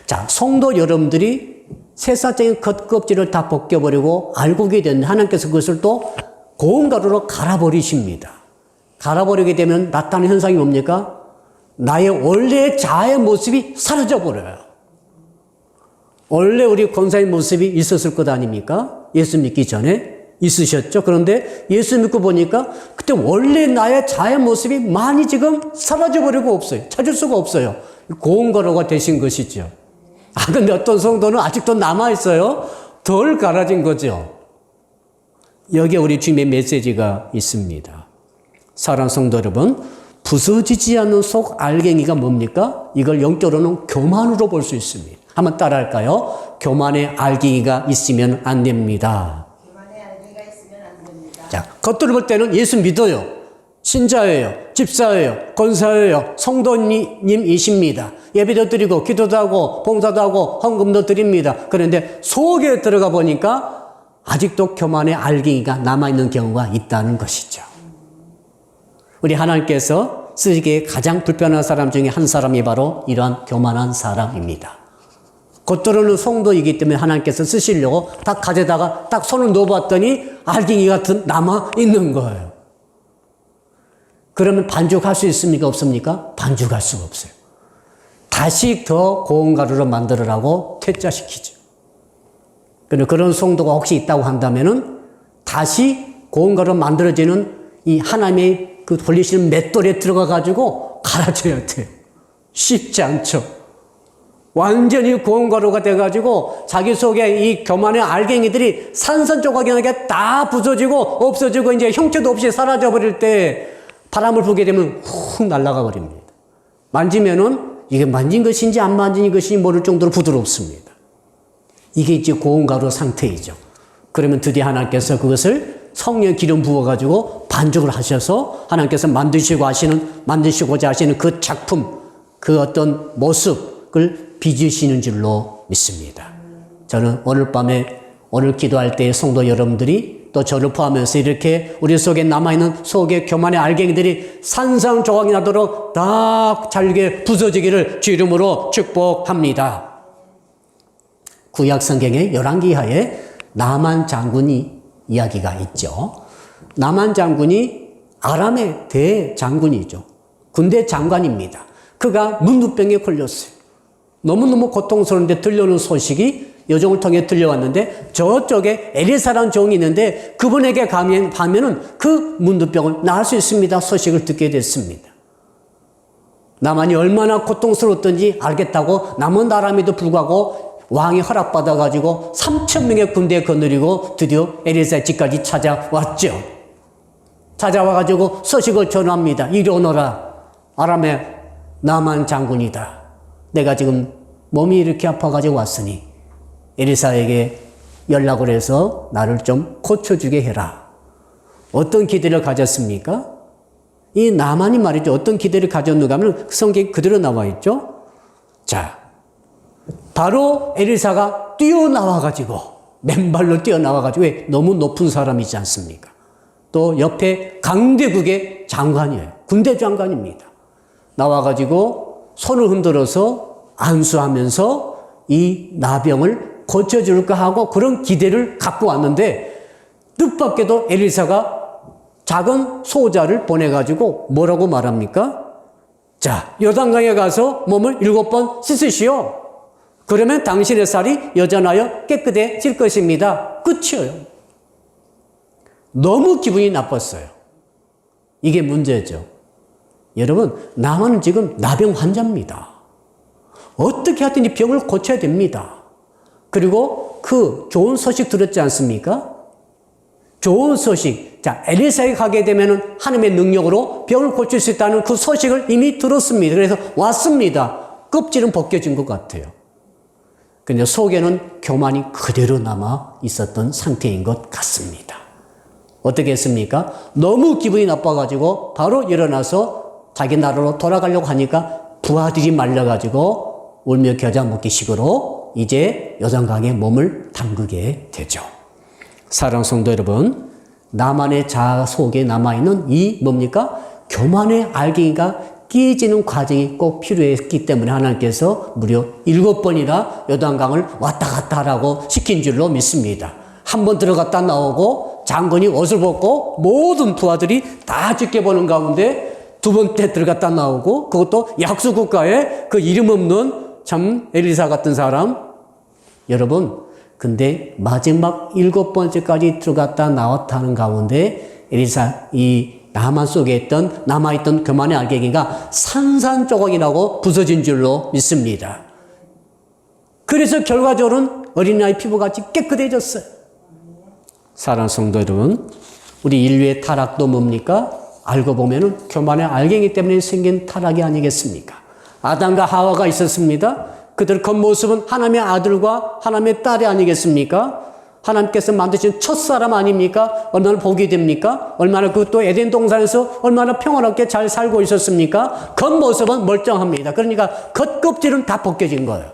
자, 성도 여러분들이 세상적인 겉껍질을 다 벗겨버리고 알곡이 된 하나님께서 그것을 또 고운 가루로 갈아버리십니다. 갈아버리게 되면 나타나는 현상이 뭡니까? 나의 원래의 자아의 모습이 사라져버려요. 원래 우리 권사의 모습이 있었을 것 아닙니까? 예수 믿기 전에 있으셨죠? 그런데 예수 믿고 보니까 그때 원래 나의 자아의 모습이 많이 지금 사라져버리고 없어요. 찾을 수가 없어요. 고운 가루가 되신 것이죠. 근데 어떤 성도는 아직도 남아있어요. 덜 갈아진 거죠. 여기에 우리 주님의 메시지가 있습니다. 사랑하는 성도 여러분, 부서지지 않는 속 알갱이가 뭡니까? 이걸 영적으로는 교만으로 볼 수 있습니다. 한번 따라할까요? 교만의 알갱이가 있으면 안 됩니다. 교만의 알갱이가 있으면 안 됩니다. 자, 겉으로 볼 때는 예수 믿어요. 신자예요. 집사예요. 권사예요. 성도님이십니다. 예배도 드리고 기도도 하고 봉사도 하고 헌금도 드립니다. 그런데 속에 들어가 보니까 아직도 교만의 알갱이가 남아있는 경우가 있다는 것이죠. 우리 하나님께서 쓰시기에 가장 불편한 사람 중에 한 사람이 바로 이러한 교만한 사람입니다. 겉으로는 성도이기 때문에 하나님께서 쓰시려고 딱 가져다가 딱 손을 넣어봤더니 알갱이가 남아있는 거예요. 그러면 반죽할 수 있습니까? 없습니까? 반죽할 수가 없어요. 다시 더 고운 가루로 만들으라고 퇴짜시키죠. 그런데 그런 성도가 혹시 있다고 한다면은 다시 고운 가루로 만들어지는 이 하나님의 그 돌리시는 맷돌에 들어가가지고 갈아줘야 돼요. 쉽지 않죠. 완전히 고운 가루가 돼가지고 자기 속에 이 교만의 알갱이들이 산산조각이 나게 다 부서지고 없어지고 이제 형체도 없이 사라져버릴 때 바람을 불게 되면 훅 날아가 버립니다. 만지면은 이게 만진 것인지 안 만진 것인지 모를 정도로 부드럽습니다. 이게 이제 고운 가루 상태이죠. 그러면 드디어 하나님께서 그것을 성령 기름 부어가지고 반죽을 하셔서 하나님께서 만드시고자 하시는 그 작품, 그 어떤 모습을 빚으시는 줄로 믿습니다. 저는 오늘 밤에 오늘 기도할 때 성도 여러분들이 또 저를 포함해서 이렇게 우리 속에 남아있는 속의 교만의 알갱이들이 산산조각이 나도록 다 잘게 부서지기를 주 이름으로 축복합니다. 구약 성경의 열왕기하에 나만 장군이 이야기가 있죠. 나만 장군이 아람의 대장군이죠. 군대 장관입니다. 그가 문두병에 걸렸어요. 너무너무 고통스러운데 들려오는 소식이 여종을 통해 들려왔는데 저쪽에 엘리사라는 종이 있는데 그분에게 가면은 그 문두병을 나을 수 있습니다. 소식을 듣게 됐습니다. 나만이 얼마나 고통스러웠던지 알겠다고 남은 나라임에도 불구하고 왕이 허락받아가지고 3,000명의 군대에 거느리고 드디어 엘리사의 집까지 찾아왔죠. 찾아와가지고 소식을 전합니다. 이리 오너라. 아람의 나만 장군이다. 내가 지금 몸이 이렇게 아파가지고 왔으니 엘리사에게 연락을 해서 나를 좀 고쳐주게 해라. 어떤 기대를 가졌습니까? 이 나만이 말이죠. 어떤 기대를 가졌는가 하면 성경에 그대로 나와 있죠. 자, 바로 엘리사가 뛰어나와가지고 맨발로 뛰어나와가지고 왜? 너무 높은 사람이지 않습니까? 또 옆에 강대국의 장관이에요. 군대 장관입니다. 나와가지고 손을 흔들어서 안수하면서 이 나병을 고쳐줄까 하고 그런 기대를 갖고 왔는데 뜻밖에도 엘리사가 작은 소자를 보내가지고 뭐라고 말합니까? 자, 요단강에 가서 몸을 7번 씻으시오. 그러면 당신의 살이 여전하여 깨끗해질 것입니다. 끝이에요. 너무 기분이 나빴어요. 이게 문제죠. 여러분, 나만은 지금 나병 환자입니다. 어떻게 하든 이 병을 고쳐야 됩니다. 그리고 그 좋은 소식 들었지 않습니까? 좋은 소식. 자, 엘리사에 가게 되면은 하나님의 능력으로 병을 고칠 수 있다는 그 소식을 이미 들었습니다. 그래서 왔습니다. 껍질은 벗겨진 것 같아요. 근데 속에는 교만이 그대로 남아 있었던 상태인 것 같습니다. 어떻게 했습니까? 너무 기분이 나빠가지고 바로 일어나서 자기 나라로 돌아가려고 하니까 부하들이 말려가지고 울며 겨자 먹기 식으로 이제 요단강에 몸을 담그게 되죠. 사랑하는 성도 여러분, 나만의 자아 속에 남아있는 이 뭡니까? 교만의 알갱이가 깨지는 과정이 꼭 필요했기 때문에 하나님께서 무려 7번이나 요단강을 왔다 갔다 하라고 시킨 줄로 믿습니다. 한 번 들어갔다 나오고 장군이 옷을 벗고 모든 부하들이 다 지켜보는 가운데 두 번째 들어갔다 나오고 그것도 약수국가에 그 이름 없는 참 엘리사 같은 사람. 여러분, 근데 마지막 7번째까지 들어갔다 나왔다 하는 가운데 엘리사 이 나만 속에 있던 남아있던 교만의 알갱이가 산산조각이 나고 부서진 줄로 믿습니다. 그래서 결과적으로는 어린아이 피부같이 깨끗해졌어요. 사랑하는 성도 여러분, 우리 인류의 타락도 뭡니까? 알고 보면은 교만의 알갱이 때문에 생긴 타락이 아니겠습니까? 아담과 하와가 있었습니다. 그들 겉모습은 하나님의 아들과 하나님의 딸이 아니겠습니까? 하나님께서 만드신 첫사람 아닙니까? 얼마나 복이 됩니까? 얼마나 그것도 에덴 동산에서 얼마나 평화롭게 잘 살고 있었습니까? 겉모습은 멀쩡합니다. 그러니까 겉껍질은 다 벗겨진 거예요.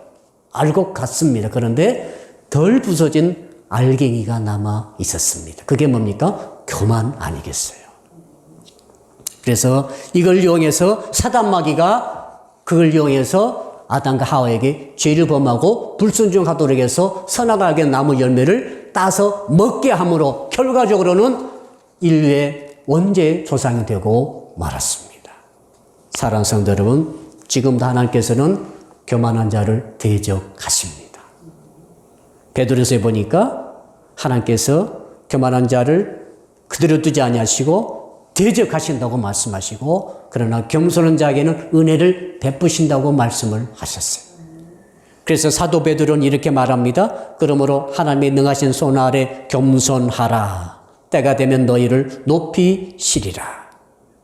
알고 갔습니다. 그런데 덜 부서진 알갱이가 남아 있었습니다. 그게 뭡니까? 교만 아니겠어요? 그래서 이걸 이용해서 사단마귀가 그걸 이용해서 아담과 하와에게 죄를 범하고 불순종하도록 해서 선악을 알게 나무 열매를 따서 먹게 함으로 결과적으로는 인류의 원죄의 조상이 되고 말았습니다. 사랑하는 성도 여러분, 지금도 하나님께서는 교만한 자를 대적하십니다. 베드로서에 보니까 하나님께서 교만한 자를 그대로 두지 아니하시고 대적하신다고 말씀하시고 그러나 겸손한 자에게는 은혜를 베푸신다고 말씀을 하셨어요. 그래서 사도 베드로는 이렇게 말합니다. 그러므로 하나님의 능하신 손 아래 겸손하라. 때가 되면 너희를 높이시리라.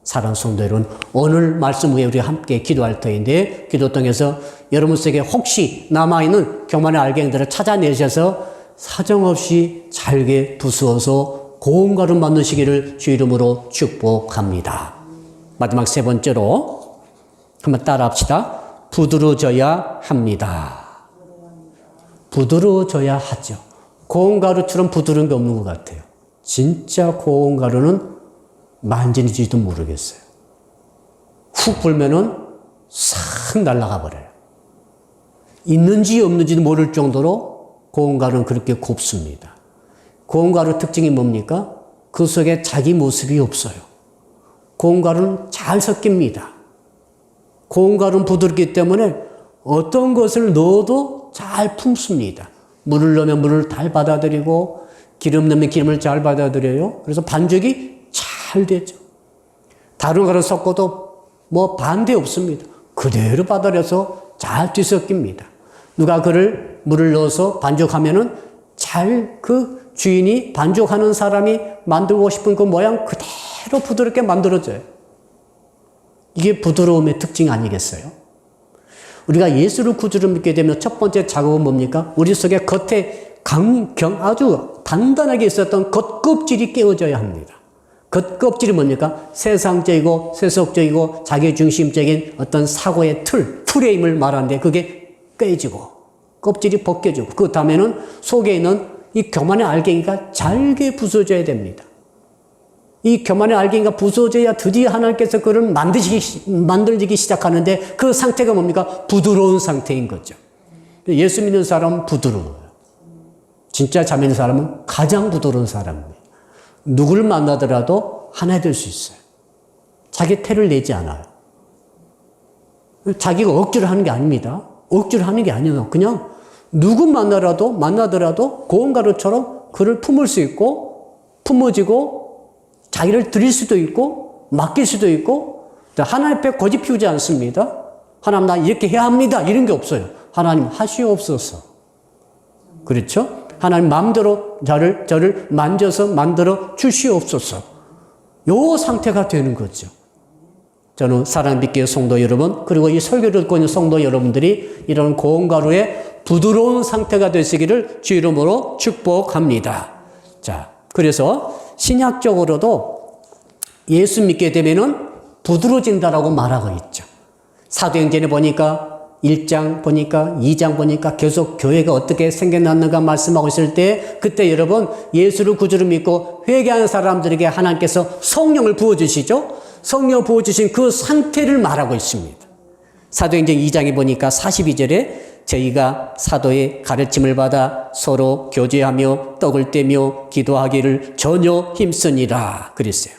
사랑하는 성도 여러분, 오늘 말씀 후에 우리 함께 기도할 터인데 기도 통해서 여러분 속에 혹시 남아있는 교만의 알갱이들을 찾아내셔서 사정없이 잘게 부수어서 고운 가루 만드시기를 주 이름으로 축복합니다. 마지막 세 번째로 한번 따라 합시다. 부드러워져야 합니다. 부드러워져야 하죠. 고운 가루처럼 부드러운 게 없는 것 같아요. 진짜 고운 가루는 만지는지도 모르겠어요. 훅 불면은 싹 날아가 버려요. 있는지 없는지도 모를 정도로 고운 가루는 그렇게 곱습니다. 고운 가루 특징이 뭡니까? 그 속에 자기 모습이 없어요. 고운 가루는 잘 섞입니다. 고운 가루는 부드럽기 때문에 어떤 것을 넣어도 잘 품습니다. 물을 넣으면 물을 잘 받아들이고 기름 넣으면 기름을 잘 받아들여요. 그래서 반죽이 잘 되죠. 다른 가루 섞어도 뭐 반대 없습니다. 그대로 받아들여서 잘 뒤섞입니다. 누가 그를 물을 넣어서 반죽하면은 잘 그 주인이 반죽하는 사람이 만들고 싶은 그 모양 그대로 부드럽게 만들어져요. 이게 부드러움의 특징 아니겠어요? 우리가 예수를 구주로 믿게 되면 첫 번째 작업은 뭡니까? 우리 속에 겉에 아주 단단하게 있었던 겉껍질이 깨어져야 합니다. 겉껍질이 뭡니까? 세상적이고 세속적이고 자기중심적인 어떤 사고의 프레임을 말하는데 그게 깨지고 껍질이 벗겨지고 그 다음에는 속에 있는 이 교만의 알갱이가 잘게 부서져야 됩니다. 이 교만의 알갱이가 부서져야 드디어 하나님께서 그를 만들기 시작하는데 그 상태가 뭡니까? 부드러운 상태인 거죠. 예수 믿는 사람은 부드러워요. 진짜 자 믿는 사람은 가장 부드러운 사람입니다. 누구를 만나더라도 하나 될 수 있어요. 자기 태를 내지 않아요. 자기가 억지로 하는 게 아닙니다. 억지로 하는 게 아니에요. 그냥 누구 만나더라도 고운 가루처럼 그를 품을 수 있고 품어지고 자기를 드릴 수도 있고 맡길 수도 있고 하나님 앞에 거짓 피우지 않습니다. 하나님 나 이렇게 해야 합니다. 이런 게 없어요. 하나님 하시옵소서. 그렇죠? 하나님 마음대로 저를 만져서 만들어 주시옵소서. 요 상태가 되는 거죠. 저는 사랑 믿기의 성도 여러분 그리고 이 설교를 듣고 있는 성도 여러분들이 이런 고운 가루의 부드러운 상태가 되시기를 주 이름으로 축복합니다. 자, 그래서 신약적으로도 예수 믿게 되면은 부드러워진다라고 말하고 있죠. 사도행전에 보니까 1장 보니까 2장 보니까 계속 교회가 어떻게 생겨났는가 말씀하고 있을 때 그때 여러분 예수를 구주로 믿고 회개하는 사람들에게 하나님께서 성령을 부어주시죠. 성령 부어주신 그 상태를 말하고 있습니다. 사도행전 2장에 보니까 42절에 저희가 사도의 가르침을 받아 서로 교제하며 떡을 떼며 기도하기를 전혀 힘쓰니라 그랬어요.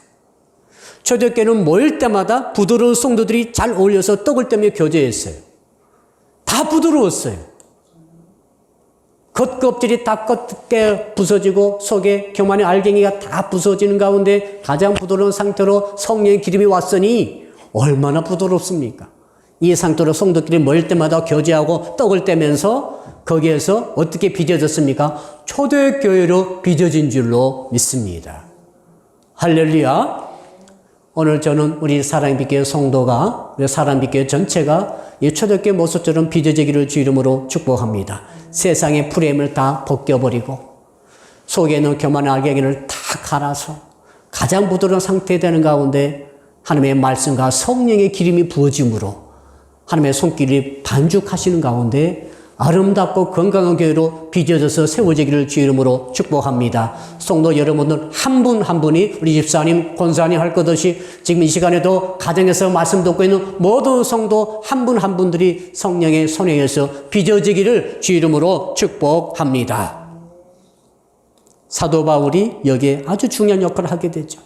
초대교회는 모일 때마다 부드러운 성도들이 잘 어울려서 떡을 떼며 교제했어요. 다 부드러웠어요. 겉껍질이 다 껍게 부서지고 속에 교만의 알갱이가 다 부서지는 가운데 가장 부드러운 상태로 성령의 기름이 왔으니 얼마나 부드럽습니까? 이 상태로 성도끼리 모일 때마다 교제하고 떡을 떼면서 거기에서 어떻게 빚어졌습니까? 초대교회로 빚어진 줄로 믿습니다. 할렐루야. 오늘 저는 우리 사랑빛교회 성도가 우리 사랑빛교회 전체가 이 초대교회 모습처럼 빚어지기를 주 이름으로 축복합니다. 세상의 프레임을 다 벗겨버리고 속에 있는 교만의 알갱이를 다 갈아서 가장 부드러운 상태 되는 가운데 하나님의 말씀과 성령의 기름이 부어짐으로 하나님의 손길이 반죽하시는 가운데 아름답고 건강한 교회로 빚어져서 세워지기를 주 이름으로 축복합니다. 성도 여러분들 한 분 한 분이 우리 집사님, 권사님 할 것 없이 지금 이 시간에도 가정에서 말씀 듣고 있는 모든 성도 한 분 한 분들이 성령의 손에 의해서 빚어지기를 주 이름으로 축복합니다. 사도 바울이 여기에 아주 중요한 역할을 하게 되죠.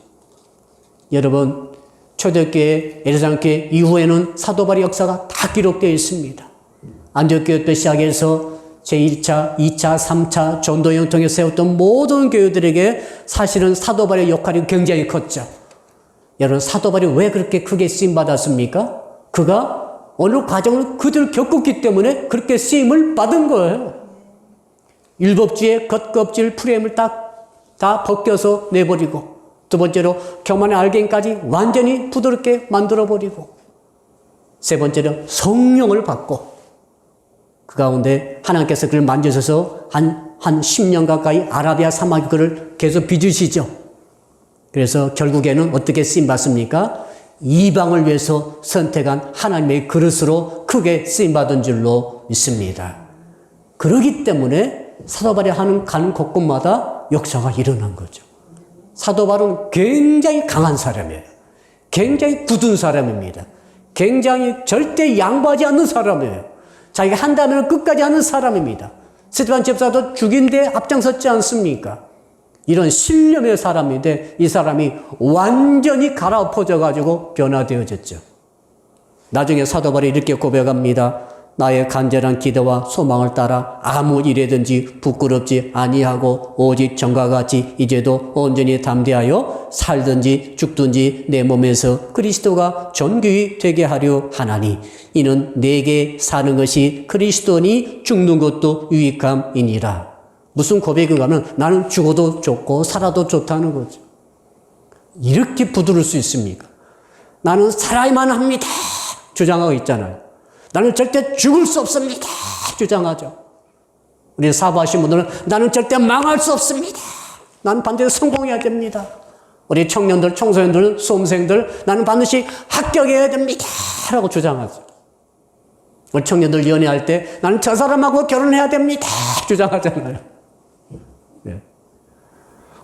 여러분 초대교회, 예루살렘교회 이후에는 사도 바울의 역사가 다 기록되어 있습니다. 안디옥교회부터 시작해서 제1차, 2차, 3차 전도여행 통해 세웠던 모든 교회들에게 사실은 사도 바울의 역할이 굉장히 컸죠. 여러분 사도 바울이 왜 그렇게 크게 쓰임받았습니까? 그가 어느 과정을 그들 겪었기 때문에 그렇게 쓰임을 받은 거예요. 율법주의 겉껍질 프레임을 다 벗겨서 내버리고 두 번째로 교만의 알갱이까지 완전히 부드럽게 만들어버리고 세 번째로 성령을 받고 그 가운데 하나님께서 그를 만져서 한 한 10년 가까이 아라비아 사막이 그를 계속 빚으시죠. 그래서 결국에는 어떻게 쓰임받습니까? 이방을 위해서 선택한 하나님의 그릇으로 크게 쓰임받은 줄로 믿습니다. 그러기 때문에 사도 바울이 가는 곳곳마다 역사가 일어난 거죠. 사도 바울은 굉장히 강한 사람이에요. 굉장히 굳은 사람입니다. 굉장히 절대 양보하지 않는 사람이에요. 자기가 한다면 끝까지 하는 사람입니다. 스데반 집사도 죽인 데 앞장섰지 않습니까? 이런 신념의 사람인데 이 사람이 완전히 갈아엎어져가지고 변화되어졌죠. 나중에 사도 바울이 이렇게 고백합니다. 나의 간절한 기도와 소망을 따라 아무 일에든지 부끄럽지 아니하고 오직 전과 같이 이제도 온전히 담대하여 살든지 죽든지 내 몸에서 그리스도가 존귀히 되게 하려 하나니 이는 내게 사는 것이 그리스도니 죽는 것도 유익함이니라. 무슨 고백인가 하면 나는 죽어도 좋고 살아도 좋다는 거죠. 이렇게 부드러울 수 있습니까? 나는 살아야만 합니다 주장하고 있잖아요. 나는 절대 죽을 수 없습니다 주장하죠. 우리 사부하신 분들은 나는 절대 망할 수 없습니다. 나는 반드시 성공해야 됩니다. 우리 청년들, 청소년들, 수험생들 나는 반드시 합격해야 됩니다 라고 주장하죠. 우리 청년들 연애할 때 나는 저 사람하고 결혼해야 됩니다 주장하잖아요. 네.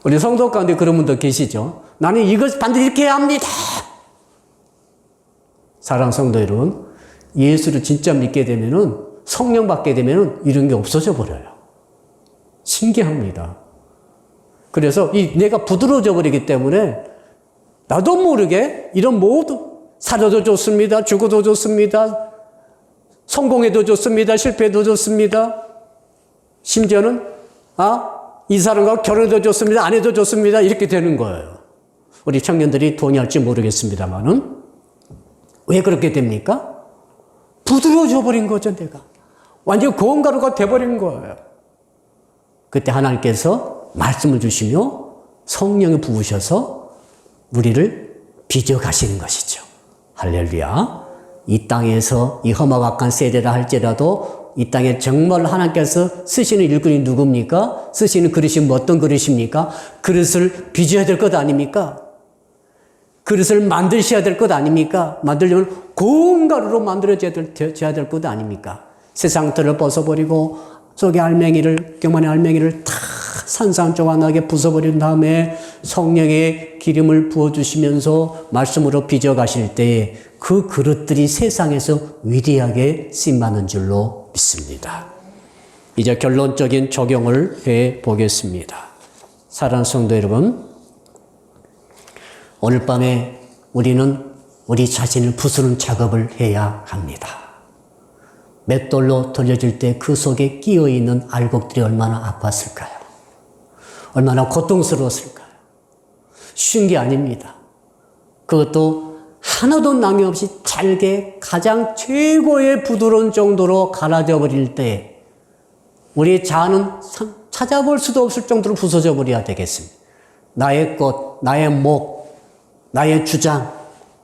우리 성도 가운데 그런 분도 계시죠. 나는 이것 반드시 이렇게 해야 합니다. 사랑하는 성도 여러분, 예수를 진짜 믿게 되면은, 성령 받게 되면은 이런 게 없어져 버려요. 신기합니다. 그래서 내가 부드러워져 버리기 때문에 나도 모르게 이런 모든 살아도 좋습니다. 죽어도 좋습니다. 성공해도 좋습니다. 실패해도 좋습니다. 심지어는 이 사람과 결혼해도 좋습니다. 안 해도 좋습니다. 이렇게 되는 거예요. 우리 청년들이 동의할지 모르겠습니다만은 왜 그렇게 됩니까? 부드러워져 버린 거죠, 내가. 완전히 고운 가루가 돼버린 거예요. 그때 하나님께서 말씀을 주시며 성령을 부으셔서 우리를 빚어 가시는 것이죠. 할렐루야. 이 땅에서 이 험악한 세대라 할지라도 이 땅에 정말 하나님께서 쓰시는 일꾼이 누굽니까? 쓰시는 그릇이 어떤 그릇입니까? 그릇을 빚어야 될 것 아닙니까? 그릇을 만드셔야 될 것 아닙니까? 만들려면 고운 가루로 만들어져야 될 것 아닙니까? 세상 틀을 벗어버리고 속에 알맹이를, 교만의 알맹이를 다 산산조각나게 부숴버린 다음에 성령의 기름을 부어주시면서 말씀으로 빚어가실 때에 그 그릇들이 세상에서 위대하게 쓰임받는 줄로 믿습니다. 이제 결론적인 적용을 해 보겠습니다. 사랑하는 성도 여러분, 오늘 밤에 우리는 우리 자신을 부수는 작업을 해야 합니다. 맷돌로 돌려줄 때 그 속에 끼어있는 알곡들이 얼마나 아팠을까요? 얼마나 고통스러웠을까요? 쉬운 게 아닙니다. 그것도 하나도 남김없이 잘게 가장 최고의 부드러운 정도로 갈아져 버릴 때 우리의 자아는 찾아볼 수도 없을 정도로 부서져 버려야 되겠습니다. 나의 것, 나의 목, 나의 주장,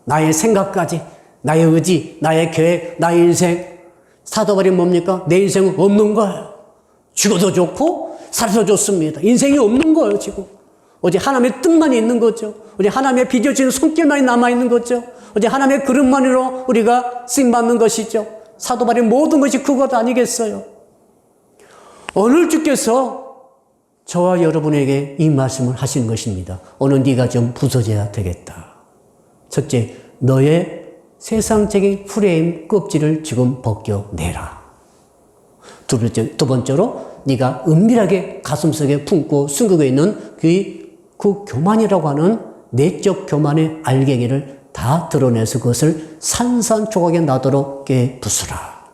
나의 생각까지, 나의 의지, 나의 계획, 나의 인생. 사도 바울이 뭡니까? 내 인생은 없는 거예요. 죽어도 좋고 살아도 좋습니다. 인생이 없는 거예요, 지금. 오직 하나님의 뜻만 있는 거죠. 오직 하나님의 빚어지는 손길만이 남아있는 거죠. 오직 하나님의 그릇만으로 우리가 쓰임받는 것이죠. 사도 바울의 모든 것이 그것 아니겠어요? 오늘 주께서 저와 여러분에게 이 말씀을 하시는 것입니다. 오늘 네가 좀 부서져야 되겠다. 첫째, 너의 세상적인 프레임 껍질을 지금 벗겨내라. 두 번째로 네가 은밀하게 가슴속에 품고 숨기고 있는 그 교만이라고 하는 내적 교만의 알갱이를 다 드러내서 그것을 산산조각에 나도록 깨부수라.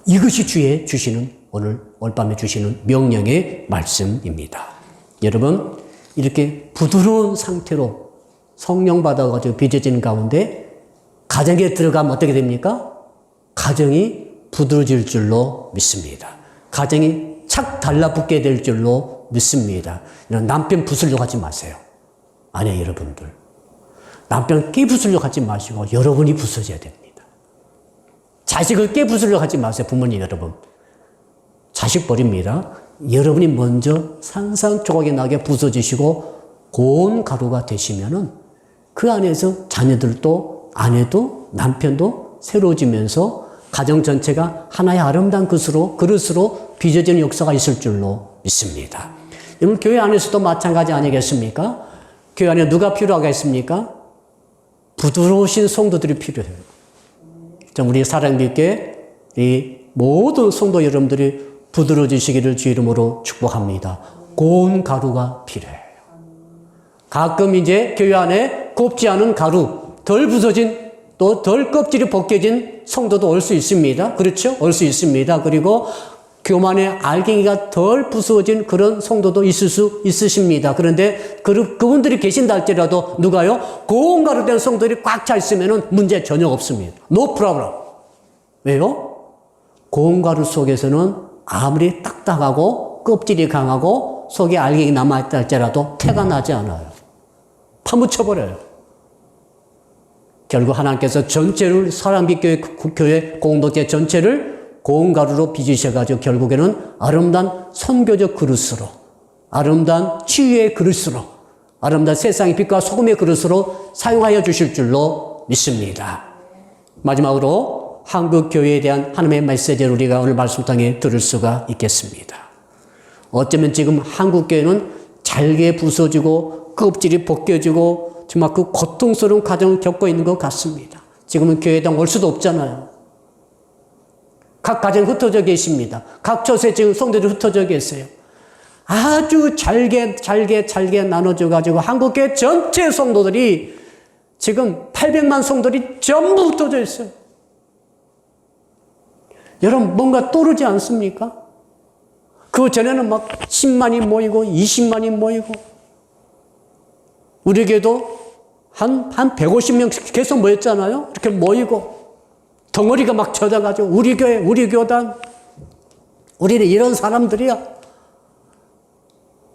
이것이 주의 주시는 오늘 밤에 주시는 명령의 말씀입니다. 여러분, 이렇게 부드러운 상태로 성령 받아가지고 빚어지는 가운데 가정에 들어가면 어떻게 됩니까? 가정이 부드러워질 줄로 믿습니다. 가정이 착 달라붙게 될 줄로 믿습니다. 남편 부수려고 하지 마세요. 아니요, 여러분들. 남편 깨부수려고 하지 마시고 여러분이 부서져야 됩니다. 자식을 깨부수려고 하지 마세요, 부모님 여러분. 자식 버립니다. 여러분이 먼저 산산조각이 나게 부서지시고 고운 가루가 되시면은 그 안에서 자녀들도 아내도 남편도 새로워지면서 가정 전체가 하나의 아름다운 그릇으로 빚어지는 역사가 있을 줄로 믿습니다. 여러분 교회 안에서도 마찬가지 아니겠습니까? 교회 안에 누가 필요하겠습니까? 부드러우신 성도들이 필요해요. 우리 사랑님께 이 모든 성도 여러분들이 부드러워지시기를 주 이름으로 축복합니다. 고운 가루가 필요해요. 가끔 이제 교회 안에 곱지 않은 가루, 덜 부서진 또 덜 껍질이 벗겨진 성도도 올 수 있습니다. 그렇죠? 올 수 있습니다. 그리고 교만의 알갱이가 덜 부서진 그런 성도도 있을 수 있으십니다. 그런데 그분들이 계신다 할지라도 누가요? 고운 가루 된 성도들이 꽉 차 있으면 문제 전혀 없습니다. No problem. 왜요? 고운 가루 속에서는 아무리 딱딱하고 껍질이 강하고 속에 알갱이 남아있다 할지라도 태가 나지 않아요. 파묻혀버려요. 결국 하나님께서 전체를 사랑빛 교회 공동체 전체를 고운 가루로 빚으셔가지고 결국에는 아름다운 선교적 그릇으로, 아름다운 치유의 그릇으로, 아름다운 세상의 빛과 소금의 그릇으로 사용하여 주실 줄로 믿습니다. 마지막으로 한국 교회에 대한 하나님의 메시지를 우리가 오늘 말씀 통해 들을 수가 있겠습니다. 어쩌면 지금 한국 교회는 잘게 부서지고 껍질이 벗겨지고 정말 그 고통스러운 과정을 겪고 있는 것 같습니다. 지금은 교회에 올 수도 없잖아요. 각 가정에 흩어져 계십니다. 각 처소에 지금 성도들이 흩어져 계세요. 아주 잘게 나눠져 가지고 한국교회 전체 성도들이 지금 800만 성도들이 전부 흩어져 있어요. 여러분 뭔가 떠오르지 않습니까? 그 전에는 막 10만이 모이고 20만이 모이고 우리 교회도 한 150명 계속 모였잖아요. 이렇게 모이고 덩어리가 막 젖어가지고 우리 교회, 우리 교단, 우리는 이런 사람들이야.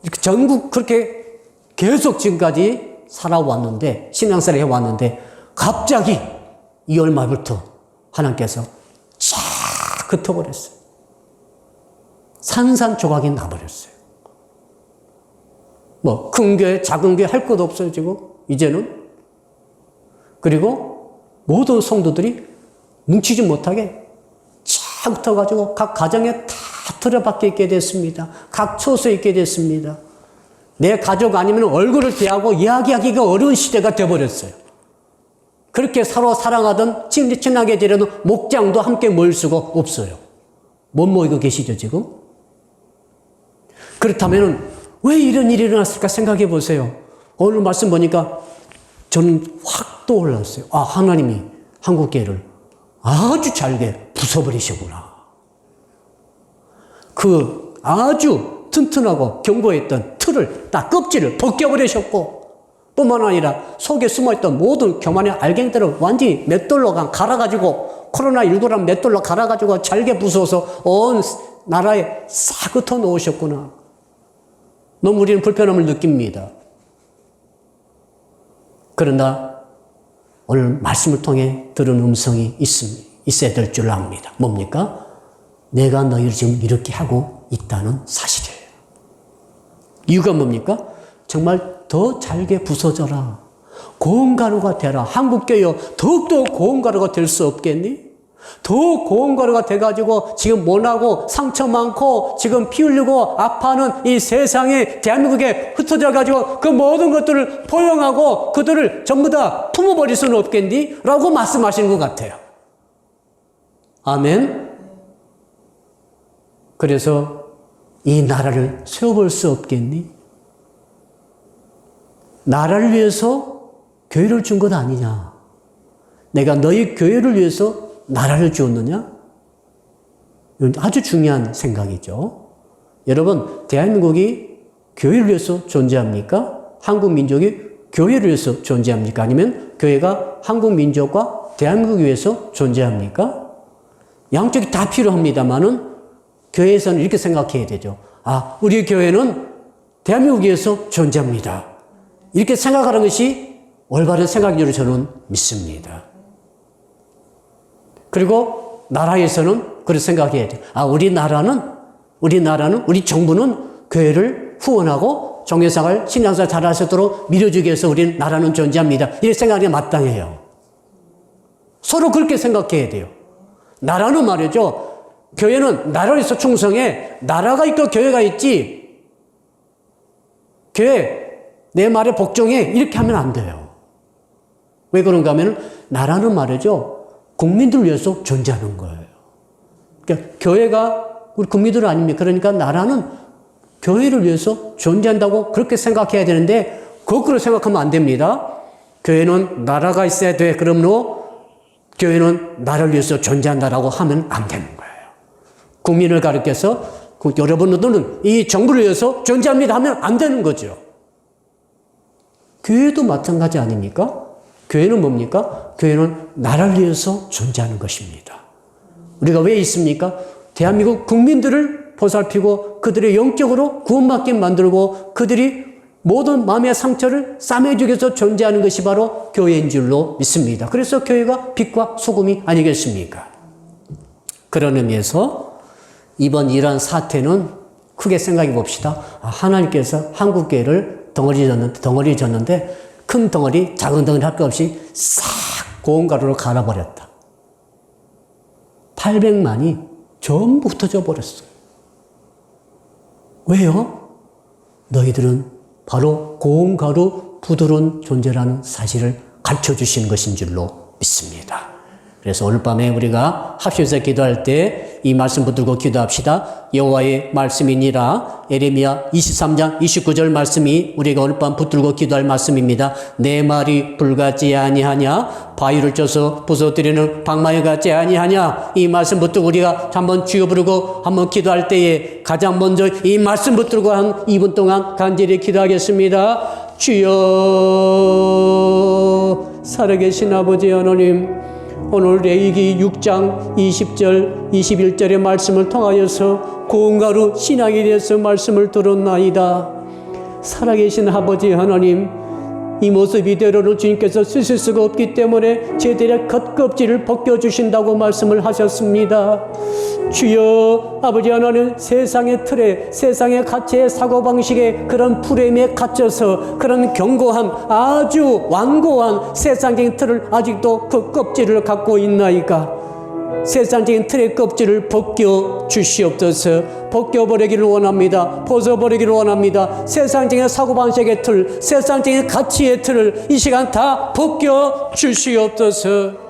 이렇게 전국 그렇게 계속 지금까지 살아왔는데 신앙생활 해왔는데 갑자기 2월 말부터 하나님께서 쫙 흩어버렸어요. 산산조각이 나버렸어요. 뭐 큰 교회, 작은 교회 할 것도 없어요 지금 이제는. 그리고 모든 성도들이 뭉치지 못하게 쫙 흩어가지고 각 가정에 다 틀어박혀 있게 됐습니다. 각 처소에 있게 됐습니다. 내 가족 아니면 얼굴을 대하고 이야기하기가 어려운 시대가 되어버렸어요. 그렇게 서로 사랑하던 친하게 지내던 목장도 함께 모일 수가 없어요. 못 모이고 계시죠 지금? 그렇다면 왜 이런 일이 일어났을까 생각해 보세요. 오늘 말씀 보니까 저는 확 떠올랐어요. 아, 하나님이 한국교회를 아주 잘게 부숴버리시구나. 그 아주 튼튼하고 견고했던 틀을, 다 껍질을 벗겨버리셨고, 뿐만 아니라 속에 숨어있던 모든 교만의 알갱이들을 완전히 맷돌로 갈아가지고, 코로나19란 맷돌로 갈아가지고 잘게 부숴서 온 나라에 싹 흩어 놓으셨구나. 너무 우리는 불편함을 느낍니다. 그러나 오늘 말씀을 통해 들은 음성이 있어야 될 줄 압니다. 뭡니까? 내가 너희를 지금 이렇게 하고 있다는 사실이에요. 이유가 뭡니까? 정말 더 잘게 부서져라. 고운 가루가 되라. 한국교회여 더욱더 고운 가루가 될 수 없겠니? 더 고운 가루가 돼가지고 지금 모나고 상처 많고 지금 피 흘리고 아파하는 이 세상에 대한민국에 흩어져가지고 그 모든 것들을 포용하고 그들을 전부 다 품어버릴 수는 없겠니? 라고 말씀하시는 것 같아요. 아멘. 그래서 이 나라를 세워볼 수 없겠니? 나라를 위해서 교회를 준 것 아니냐? 내가 너희 교회를 위해서 나라를 주었느냐? 이건 아주 중요한 생각이죠. 여러분, 대한민국이 교회를 위해서 존재합니까? 한국 민족이 교회를 위해서 존재합니까? 아니면 교회가 한국 민족과 대한민국을 위해서 존재합니까? 양쪽이 다 필요합니다만은 교회에서는 이렇게 생각해야 되죠. 아, 우리 교회는 대한민국을 위해서 존재합니다. 이렇게 생각하는 것이 올바른 생각으로 저는 믿습니다. 그리고 나라에서는 그렇게 생각해야 돼요. 아, 우리나라는 우리나라는, 우리 정부는 교회를 후원하고 종교생활, 신앙생활 잘하시도록 밀어주기 위해서 우리 나라는 존재합니다. 이렇게 생각하는 게 마땅해요. 서로 그렇게 생각해야 돼요. 나라는 말이죠. 교회는 나라에서 충성해. 나라가 있고 교회가 있지. 교회, 내 말에 복종해. 이렇게 하면 안 돼요. 왜 그런가 하면 나라는 말이죠. 국민들을 위해서 존재하는 거예요. 그러니까 교회가 우리 국민들 아닙니까? 그러니까 나라는 교회를 위해서 존재한다고 그렇게 생각해야 되는데 거꾸로 생각하면 안 됩니다. 교회는 나라가 있어야 돼. 그러므로 교회는 나를 위해서 존재한다라고 하면 안 되는 거예요. 국민을 가르쳐서 여러분들은 이 정부를 위해서 존재합니다 하면 안 되는 거죠. 교회도 마찬가지 아닙니까? 교회는 뭡니까? 교회는 나라를 위해서 존재하는 것입니다. 우리가 왜 있습니까? 대한민국 국민들을 보살피고 그들의 영적으로 구원받게 만들고 그들이 모든 마음의 상처를 싸매주기 위해서 존재하는 것이 바로 교회인 줄로 믿습니다. 그래서 교회가 빛과 소금이 아니겠습니까? 그런 의미에서 이번 이러한 사태는 크게 생각해 봅시다. 하나님께서 한국교회를 덩어리 졌는데 큰 덩어리, 작은 덩어리 할 것 없이 싹 고온가루로 갈아버렸다. 800만이 전부 흩어져 버렸어요. 왜요? 너희들은 바로 고온가루 부드러운 존재라는 사실을 가르쳐 주시는 것인 줄로 믿습니다. 그래서 오늘 밤에 우리가 합심해서 기도할 때 이 말씀 붙들고 기도합시다. 여호와의 말씀이니라. 에레미야 23장 29절 말씀이 우리가 오늘 밤 붙들고 기도할 말씀입니다. 내 말이 불같지 아니하냐? 바위를 쪄서 부서뜨리는 방망이 같지 아니하냐? 이 말씀 붙들고 우리가 한번 주여 부르고 한번 기도할 때에 가장 먼저 이 말씀 붙들고 한 2분 동안 간절히 기도하겠습니다. 주여, 살아계신 아버지 하나님, 오늘 레위기 6장 20절 21절의 말씀을 통하여서 고운가루 신앙에 대해서 말씀을 들었나이다. 살아계신 아버지 하나님, 이 모습 이대로는 주님께서 쓰실 수가 없기 때문에 제들의 겉껍질을 벗겨주신다고 말씀을 하셨습니다. 주여, 아버지 하나님, 세상의 틀에, 세상의 가치의 사고방식에 그런 프레임에 갇혀서 그런 견고한 아주 완고한 세상적인 틀을 아직도 그 껍질을 갖고 있나이까? 세상적인 틀의 껍질을 벗겨 주시옵소서. 벗겨버리기를 원합니다. 벗어버리기를 원합니다. 세상적인 사고방식의 틀, 세상적인 가치의 틀을 이 시간 다 벗겨 주시옵소서.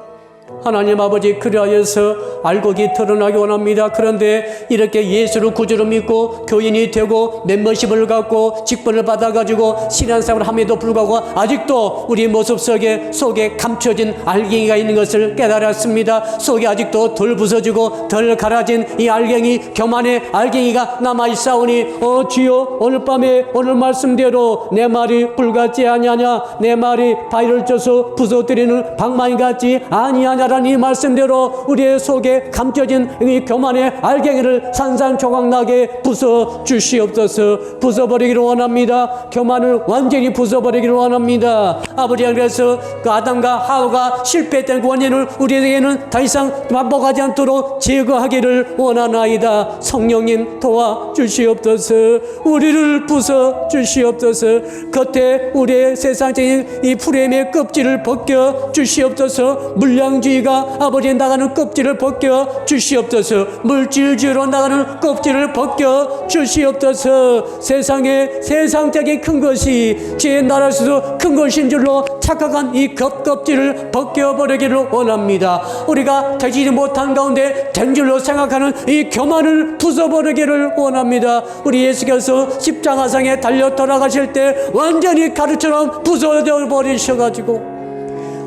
하나님 아버지, 그리하여서 알곡이 드러나기 원합니다. 그런데 이렇게 예수를 구주로 믿고 교인이 되고 멤버십을 갖고 직분을 받아가지고 신앙생활을 함에도 불구하고 아직도 우리 모습 속에 감춰진 알갱이가 있는 것을 깨달았습니다. 속이 아직도 덜 부서지고 덜 갈아진 이 알갱이, 교만의 알갱이가 남아있사오니 주여, 오늘 밤에 오늘 말씀대로 내 말이 불같지 아니하냐? 내 말이 바위를 쪄서 부서뜨리는 방망이 같지 아니하냐? 이 말씀대로 우리의 속에 감춰진 이 교만의 알갱이를 산산조각나게 부숴 주시옵소서. 부숴버리기를 원합니다. 교만을 완전히 부숴버리기를 원합니다. 아버지, 그래서 그 아담과 하와가 실패했던 원인을 우리에게는 더 이상 반복하지 않도록 제거하기를 원하나이다. 성령님 도와주시옵소서. 우리를 부숴 주시옵소서. 겉에 우리의 세상적인 이 프레임의 껍질을 벗겨 주시옵소서. 물량주의 아버지 나가는 껍질을 벗겨 주시옵소서. 물질주의로 나가는 껍질을 벗겨 주시옵소서. 세상적인 큰 것이 주의 나라에서도 큰 것인 줄로 착각한 이 껍질을 벗겨버리기를 원합니다. 우리가 되지 못한 가운데 된 줄로 생각하는 이 교만을 부숴버리기를 원합니다. 우리 예수께서 십자가상에 달려 돌아가실 때 완전히 가루처럼 부서져 버리셔가지고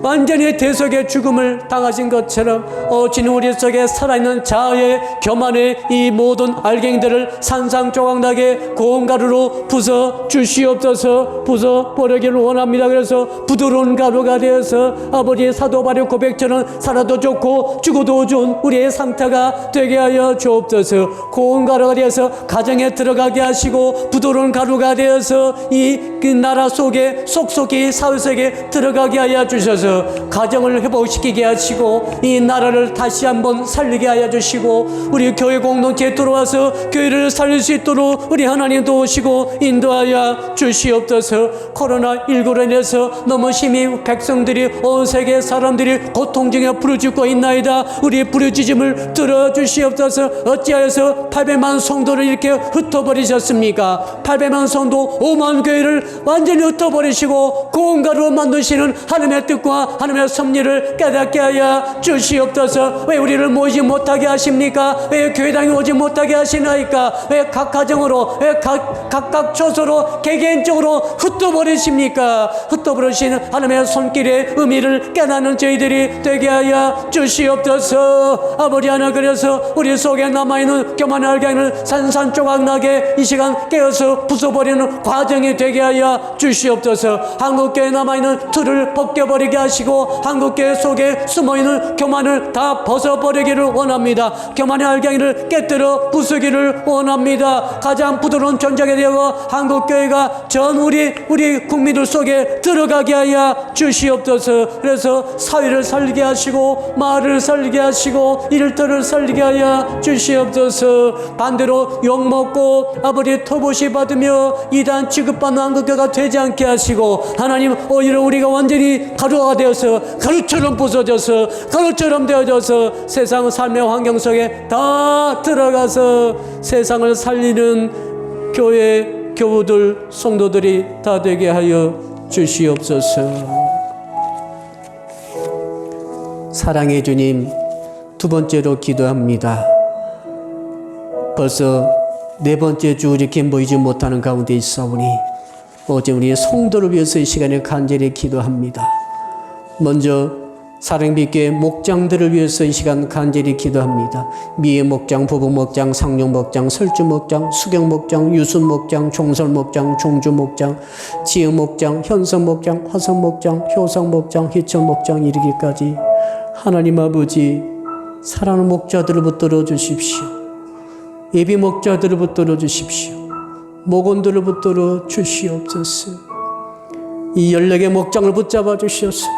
완전히 대속의 죽음을 당하신 것처럼 주님, 우리 속에 살아있는 자아의 교만의 이 모든 알갱이들을 산산조각나게 고운 가루로 부숴 주시옵소서. 부숴버리기를 원합니다. 그래서 부드러운 가루가 되어서 아버지의 사도 바울의 고백처럼 살아도 좋고 죽어도 좋은 우리의 상태가 되게 하여 주옵소서. 고운 가루가 되어서 가정에 들어가게 하시고 부드러운 가루가 되어서 이 나라 속에 속속히 사회 속에 들어가게 하여 주셔서 주셔서 가정을 회복시키게 하시고 이 나라를 다시 한번 살리게 하여 주시고 우리 교회 공동체에 들어와서 교회를 살릴 수 있도록 우리 하나님 도우시고 인도하여 주시옵소서. 코로나19로 인해서 너무 심히 백성들이 온 세계 사람들이 고통 중에 부르짖고 있나이다. 우리의 부르짖음을 들어주시옵소서. 어찌하여서 800만 성도를 이렇게 흩어버리셨습니까? 800만 성도 5만 교회를 완전히 흩어버리시고 고온가루로 만드시는 하나님의 뜻과 하나님의 섭리를 깨닫게 하여 주시옵소서. 왜 우리를 모이지 못하게 하십니까? 왜 교회당에 오지 못하게 하시나이까? 왜 각 가정으로, 왜 각각 처소로 개개인적으로 흩어버리십니까? 흩어버리시는 하나님의 손길의 의미를 깨닫는 저희들이 되게 하여 주시옵소서. 아버지 하나, 그래서 우리 속에 남아있는 교만의 알갱이를 산산조각나게 이 시간 깨어서 부숴버리는 과정이 되게 하여 주시옵소서. 한국교회에 남아있는 틀을 벗겨버리게 하시고 한국교회 속에 숨어있는 교만을 다 벗어버리기를 원합니다. 교만의 알갱이를 깨뜨려 부수기를 원합니다. 가장 부드러운 존재가 되어 한국교회가 전 우리 국민들 속에 들어가게 하여 주시옵소서. 그래서 사회를 살리게 하시고 마을을 살리게 하시고 일터를 살리게 하여 주시옵소서. 반대로 욕먹고 아버지 터부시 받으며 이단 취급받는 한국교회가 되지 않게 하시고 하나님, 오히려 우리가 완전히 가루가 되어서 가루처럼 부서져서 가루처럼 되어져서 세상 삶의 환경 속에 다 들어가서 세상을 살리는 교회 교우들 성도들이 다 되게 하여 주시옵소서. 사랑의 주님, 두 번째로 기도합니다. 벌써 네 번째 주 이렇게 모이지 못하는 가운데 있사오니 어제 우리 성도를 위해서 이 시간에 간절히 기도합니다. 먼저 사랑빛교회 목장들을 위해서 이 시간 간절히 기도합니다. 미애 목장, 부부 목장, 상용 목장, 설주 목장, 수경 목장, 유순 목장, 종설 목장, 종주 목장, 지혜 목장, 현성 목장, 화성 목장, 효성 목장, 희천 목장 이르기까지 하나님 아버지, 사랑하는 목자들을 붙들어 주십시오. 예비 목자들을 붙들어 주십시오. 목원들을 붙들어 주시옵소서. 이 14개 목장을 붙잡아 주시옵소서.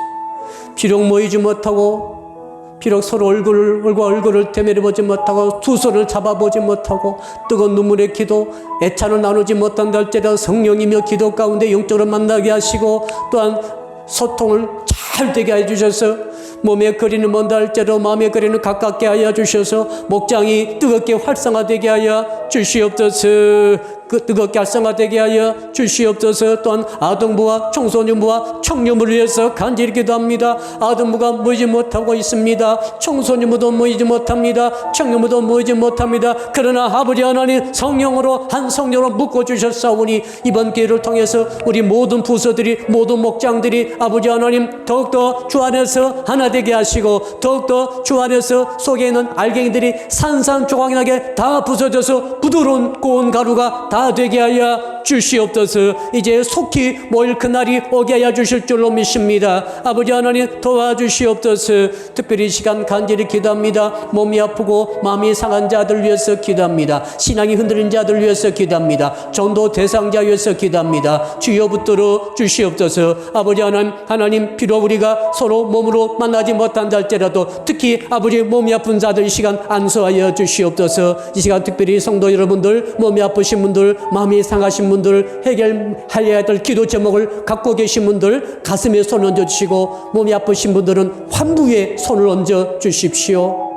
비록 모이지 못하고, 비록 서로 얼굴과 얼굴을 대면해 보지 못하고, 두 손을 잡아보지 못하고, 뜨거운 눈물의 기도, 애찬을 나누지 못한다 할지라도 성령이며 기도 가운데 영적으로 만나게 하시고, 또한 소통을 잘 되게 해주셔서 몸에 거리는 먼다 할지라도 마음에 거리는 가깝게 하여 주셔서 목장이 뜨겁게 활성화되게 하여 주시옵소서. 뜨겁게 활성화되게 하여 주시옵소서. 또한 아동부와 청소년부와 청년부를 위해서 간절히 기도합니다. 아동부가 모이지 못하고 있습니다. 청소년부도 모이지 못합니다. 청년부도 모이지 못합니다. 그러나 아버지 하나님, 성령으로 한 성령으로 묶어주셨사오니 이번 기회를 통해서 우리 모든 부서들이, 모든 목장들이 아버지 하나님 더욱더 주 안에서 하나 되게 하시고, 더욱더 주 안에서 속에 있는 알갱이들이 산산조각나게 다 부서져서 부드러운 고운 가루가 다 되게 하여 주시옵소서. 이제 속히 모일 그날이 오게 하여 주실 줄로 믿습니다. 아버지 하나님 도와주시옵소서. 특별히 이 시간 간절히 기도합니다. 몸이 아프고 마음이 상한 자들 위해서 기도합니다. 신앙이 흔들린 자들 위해서 기도합니다. 전도 대상자 위해서 기도합니다. 주여 붙들어 주시옵소서. 아버지 하나님 비록 우리가 서로 몸으로 만나지 못한다 할지라도 특히 아버지 몸이 아픈 자들 이 시간 안수하여 주시옵소서. 이 시간 특별히 성도 여러분들, 몸이 아프신 분들, 마음이 상하신 분들, 해결하여야 될 기도 제목을 갖고 계신 분들 가슴에 손 얹어 주시고, 몸이 아프신 분들은 환부에 손을 얹어 주십시오.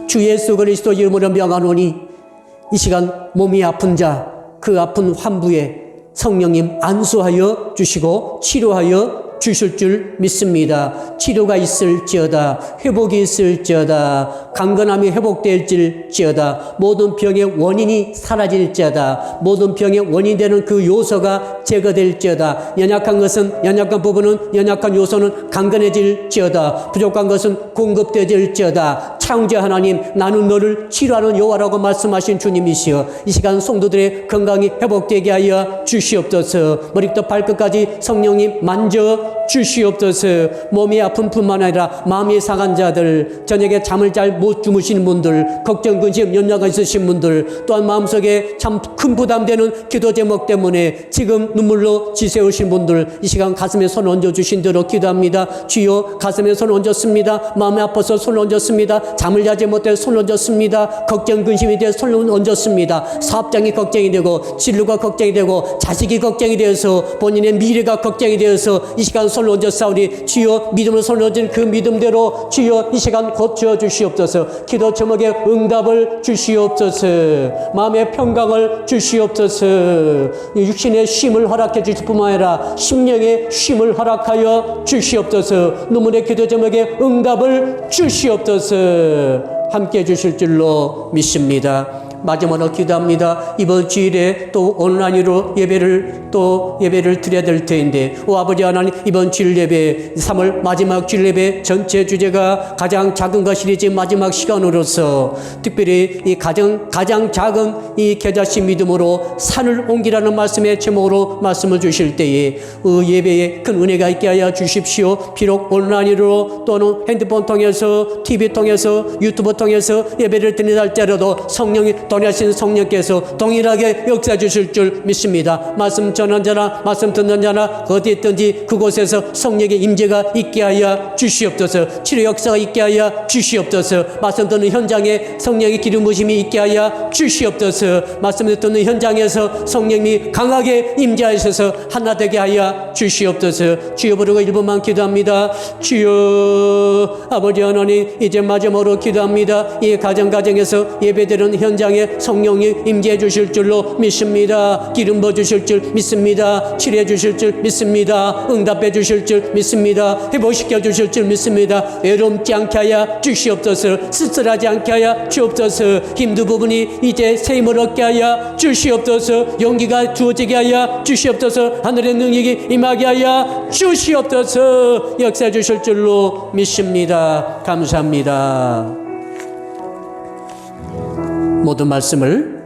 주 예수 그리스도 이름으로 명하노니 이 시간 몸이 아픈 자, 그 아픈 환부에 성령님 안수하여 주시고 치료하여 주실 줄 믿습니다. 치료가 있을지어다, 회복이 있을지어다, 강건함이 회복될지어다, 모든 병의 원인이 사라질지어다, 모든 병의 원인이 되는 그 요소가 제거될지어다, 연약한 부분은, 연약한 요소는 강건해질지어다, 부족한 것은 공급되질지어다. 창조 하나님, 나는 너를 치료하는 여호와라고 말씀하신 주님이시여, 이 시간 성도들의 건강이 회복되게 하여 주시옵소서. 머리부터 발끝까지 성령님 만져 주시옵소서. 몸이 아픈 뿐만 아니라 마음이 상한 자들, 저녁에 잠을 잘 못 주무시는 분들, 걱정, 근심, 염려가 있으신 분들, 또한 마음속에 참 큰 부담되는 기도 제목 때문에 지금 눈물로 지새우신 분들, 이 시간 가슴에 손 얹어주신 대로 기도합니다. 주여, 가슴에 손 얹었습니다. 마음이 아파서 손 얹었습니다. 잠을 자지 못해 손 얹었습니다. 걱정, 근심이 되어 손 얹었습니다. 사업장이 걱정이 되고, 진로가 걱정이 되고, 자식이 걱정이 되어서, 본인의 미래가 걱정이 되어서 이 시간 손 얹었사오니 주여, 믿음으로 손 얹은 그 믿음대로 주여 이 시간 고쳐 주시옵소서. 기도 제목에 응답을 주시옵소서. 마음의 평강을 주시옵소서. 육신의 쉼을 허락해 주실 뿐만 아니라 심령의 쉼을 허락하여 주시옵소서. 눈물의 기도 제목에 응답을 주시옵소서. 함께 주실 줄로 믿습니다. 마지막으로 기도합니다. 이번 주일에 또 온라인으로 예배를 드려야 될 텐데, 오 아버지 하나님, 이번 주일 예배 3월 마지막 주일 예배 전체 주제가 가장 작은 것이지 마지막 시간으로서 특별히 이 가장 작은 이 겨자씨 믿음으로 산을 옮기라는 말씀의 제목으로 말씀을 주실 때에 예배에 큰 은혜가 있게 하여 주십시오. 비록 온라인으로 또는 핸드폰 통해서 TV 통해서 유튜브 통해서 예배를 드린다 할지라도 성령이 don하신 성령께서 동일하게 역사해 주실 줄 믿습니다. 말씀 전하는 자나 말씀 듣는 자나 어디 있든지 그곳에서 성령의 임재가 있게 하여 주시옵소서. 치료 역사가 있게 하여 주시옵소서. 말씀 듣는 현장에 성령의 기름 부으심이 있게 하여 주시옵소서. 말씀 듣는 현장에서 성령이 강하게 임재하셔서 하나 되게 하여 주시옵소서. 주여 부르고 1분만 기도합니다. 주여, 아버지 하나님, 이제 마지막으로 기도합니다. 이 가정에서 예배드리는 현장에 성령이 임재해 주실 줄로 믿습니다. 기름 부어 주실 줄 믿습니다. 치료해 주실 줄 믿습니다. 응답해 주실 줄 믿습니다. 회복시켜 주실 줄 믿습니다. 외롭지 않게 하여 주시옵소서. 쓸쓸하지 않게 하여 주옵소서. 힘든 부분이 이제 새 힘을 얻게 하여 주시옵소서. 용기가 주어지게 하여 주시옵소서. 하늘의 능력이 임하게 하여 주시옵소서. 역사해 주실 줄로 믿습니다. 감사합니다. 모든 말씀을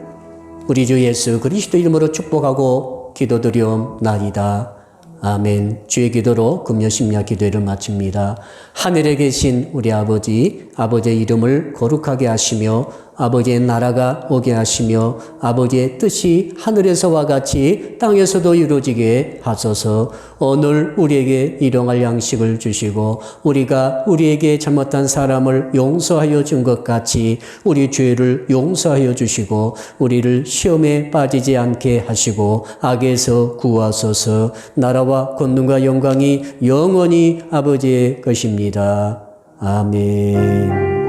우리 주 예수 그리스도 이름으로 축복하고 기도드리옵나이다. 아멘. 주의 기도로 금요 심야 기도회를 마칩니다. 하늘에 계신 우리 아버지, 아버지의 이름을 거룩하게 하시며 아버지의 나라가 오게 하시며 아버지의 뜻이 하늘에서와 같이 땅에서도 이루어지게 하소서. 오늘 우리에게 일용할 양식을 주시고 우리가 우리에게 잘못한 사람을 용서하여 준 것 같이 우리 죄를 용서하여 주시고 우리를 시험에 빠지지 않게 하시고 악에서 구하소서. 나라와 권능과 영광이 영원히 아버지의 것입니다. 아멘.